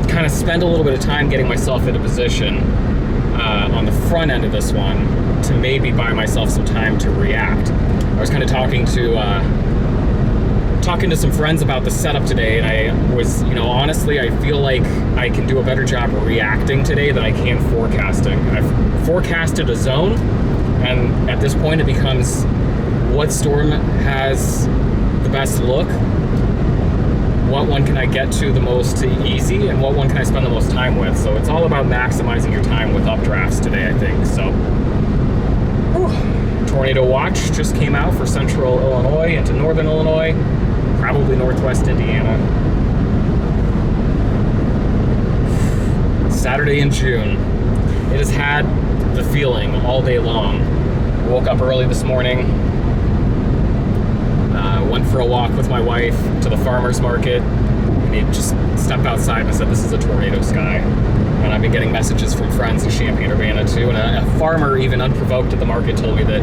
S6: kind of spend a little bit of time getting myself into position on the front end of this one to maybe buy myself some time to react. I was kind of talking to some friends about the setup today, and I was, honestly, I feel like I can do a better job of reacting today than I can forecasting. I've forecasted a zone, and at this point it becomes what storm has the best look, what one can I get to the most easy, and what one can I spend the most time with. So it's all about maximizing your time with updrafts today, I think. So, tornado watch just came out for central Illinois into northern Illinois, probably northwest Indiana. Saturday in June. It has had the feeling all day long. Woke up early this morning, went for a walk with my wife to the farmer's market, and he just stepped outside and said, "This is a tornado sky." And I've been getting messages from friends in Champaign-Urbana too. And a farmer, even unprovoked at the market, told me that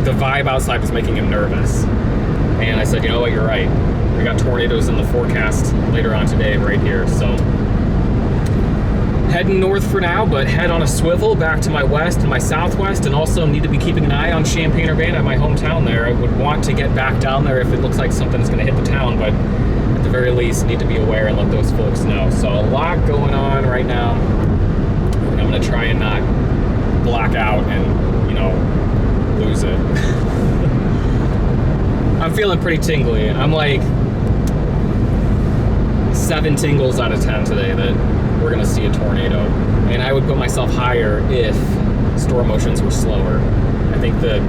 S6: the vibe outside was making him nervous. And I said, you know what, you're right. We got tornadoes in the forecast later on today right here. So heading north for now, but head on a swivel back to my west and my southwest, and also need to be keeping an eye on Champaign-Urbana, my hometown there. I would want to get back down there if it looks like something's going to hit the town, but at the very least need to be aware and let those folks know. So a lot going on right now, and I'm going to try and not black out and, you know, lose it. I'm feeling pretty tingly. I'm like 7 tingles out of 10 today that we're gonna see a tornado. And I would put myself higher if storm motions were slower. I think that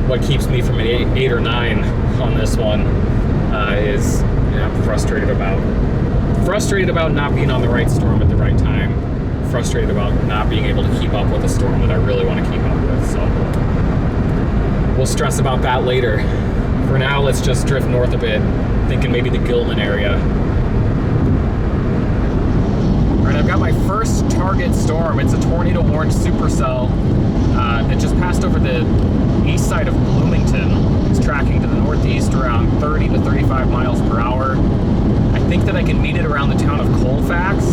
S6: what keeps me from an 8 or 9 on this one is, you know, I'm frustrated about not being on the right storm at the right time. Frustrated about not being able to keep up with a storm that I really want to keep up with. So we'll stress about that later. For now, let's just drift north a bit, thinking maybe the Gilman area. All right, I've got my first target storm. It's a tornado-warned supercell that just passed over the east side of Bloomington. It's tracking to the northeast around 30 to 35 miles per hour. I think that I can meet it around the town of Colfax.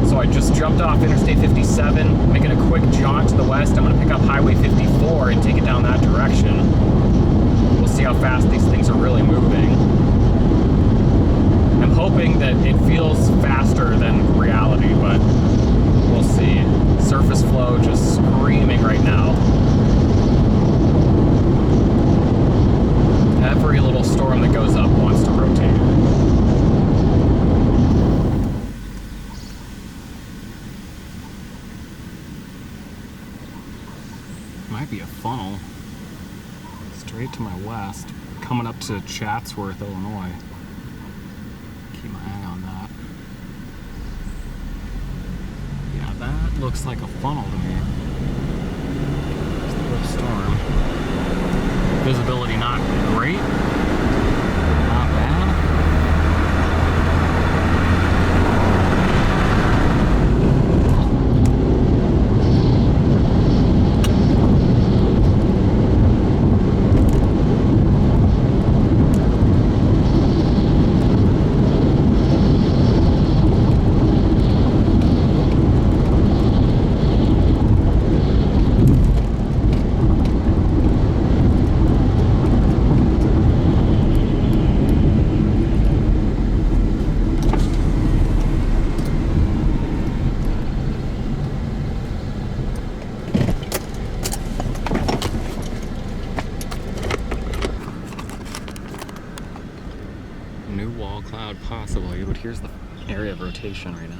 S6: So I just jumped off Interstate 57, making a quick jaunt to the west. I'm gonna pick up Highway 54 and take it down that direction. We'll see how fast these things are really moving. I'm hoping that it feels faster than reality, but we'll see. Surface flow just screaming right now. Every little storm that goes up wants to rotate. Might be a funnel straight to my west, coming up to Chatsworth, Illinois. Keep my eye on that. Yeah, that looks like a funnel to me. There's the little storm. Visibility not great. Not bad. Possibly, but here's the area of rotation right now.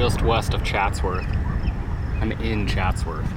S6: just west of Chatsworth. I'm in Chatsworth.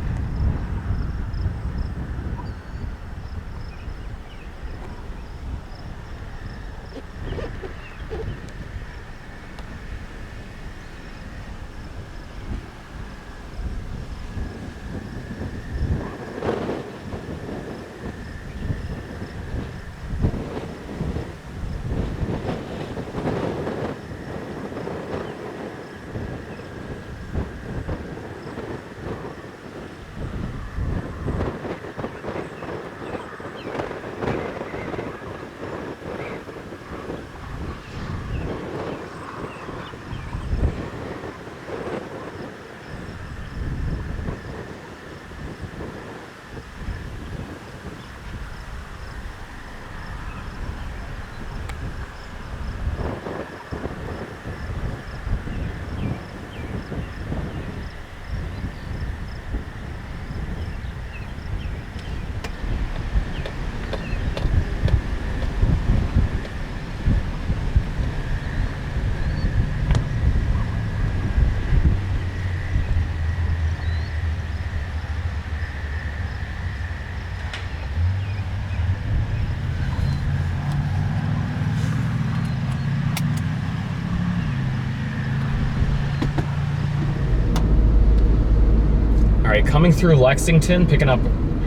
S6: Alright, coming through Lexington, picking up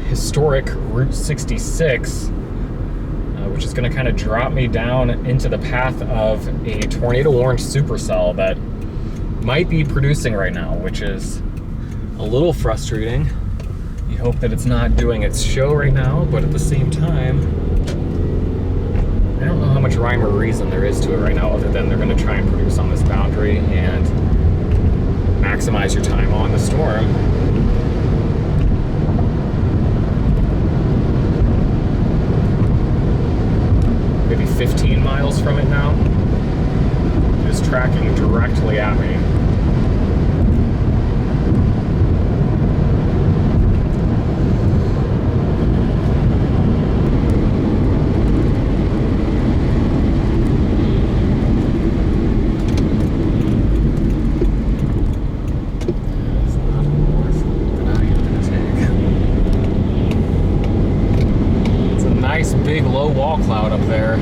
S6: historic Route 66, which is going to kind of drop me down into the path of a tornado-warned supercell that might be producing right now, which is a little frustrating. You hope that it's not doing its show right now, but at the same time, I don't know how much rhyme or reason there is to it right now, other than they're going to try and produce on this boundary and maximize your time on the storm. Maybe 15 miles from it now. It's tracking directly at me. Big low wall cloud up there.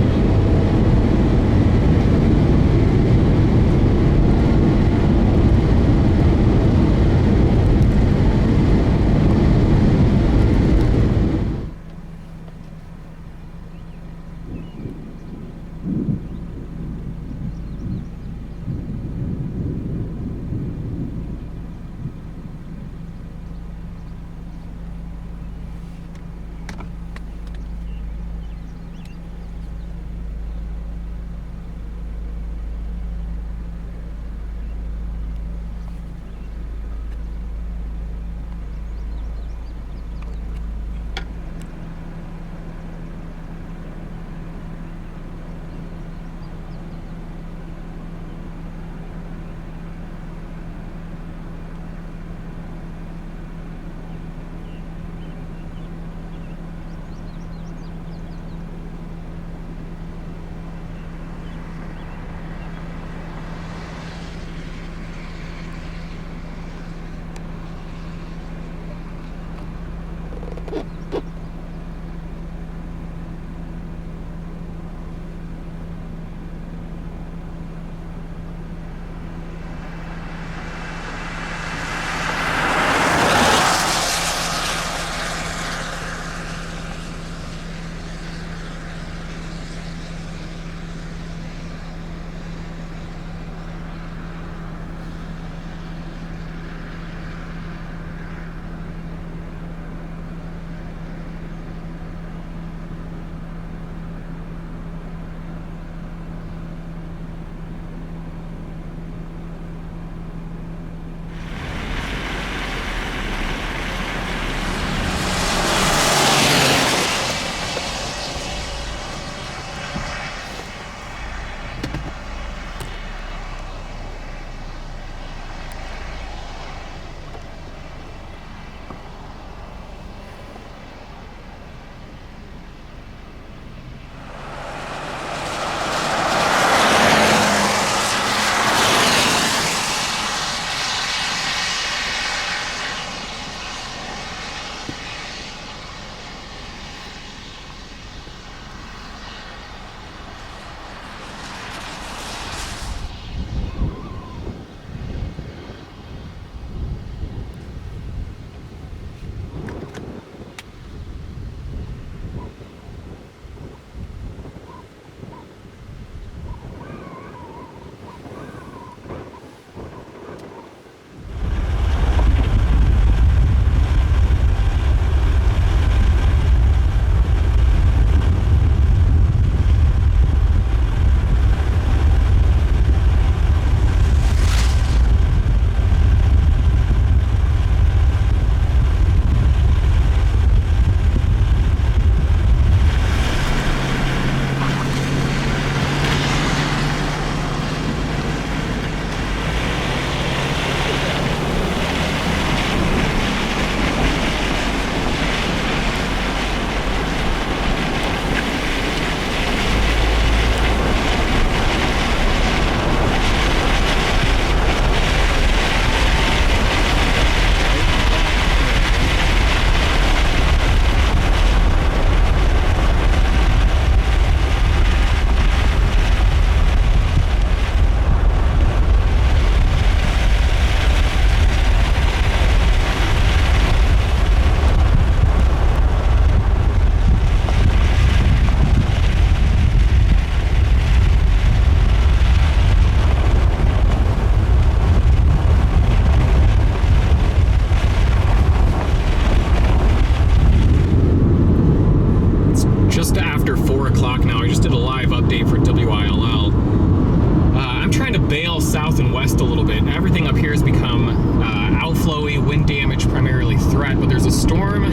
S1: storm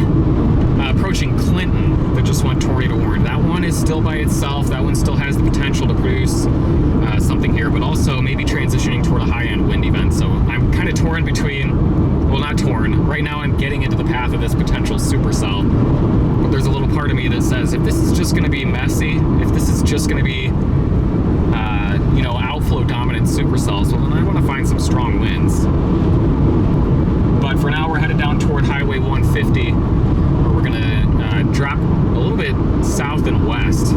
S1: approaching Clinton that just went tornado warned. That one is still by itself. That one still has the potential to produce something here, but also maybe transitioning toward a high-end wind event. So I'm kind of torn between, well, not torn. Right now I'm getting into the path of this potential supercell. But there's a little part of me that says, if this is just going to be messy, if this is just going to be, you know, outflow dominant supercells, well, then I want to find some strong winds. But for now, we're headed down toward Highway 150, where we're gonna drop a little bit south and west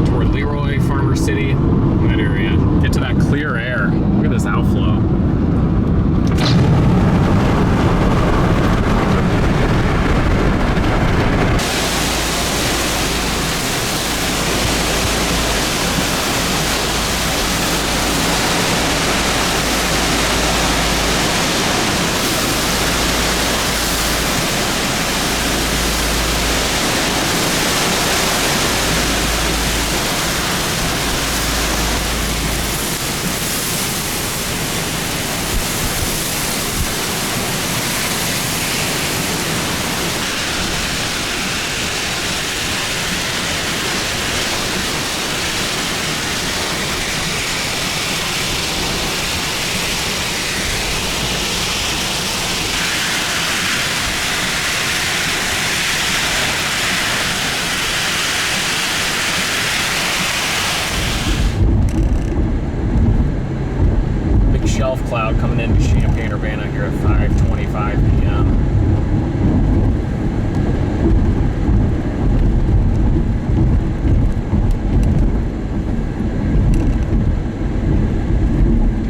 S1: toward Leroy, Farmer City, that area. Get to that clear air. Look at this outflow. Shelf cloud coming into Champaign-Urbana here at 5:25 p.m.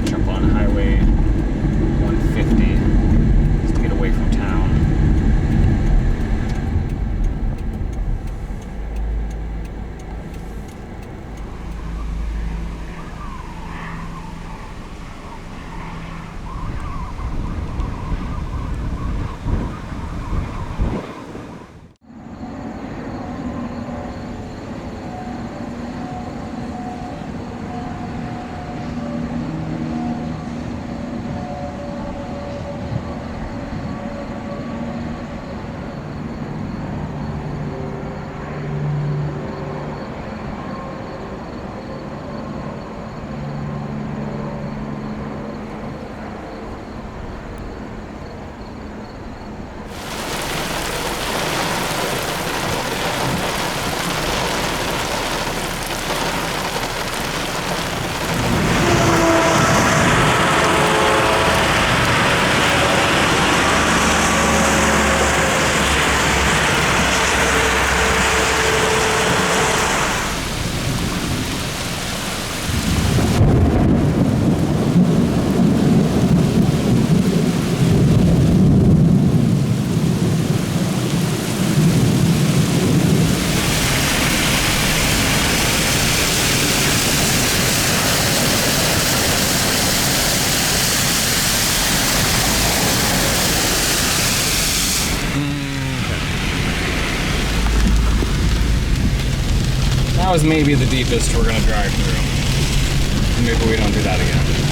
S1: Jump on Highway 150 just to get away from town. That was maybe the deepest we're gonna drive through. Maybe we don't do that again.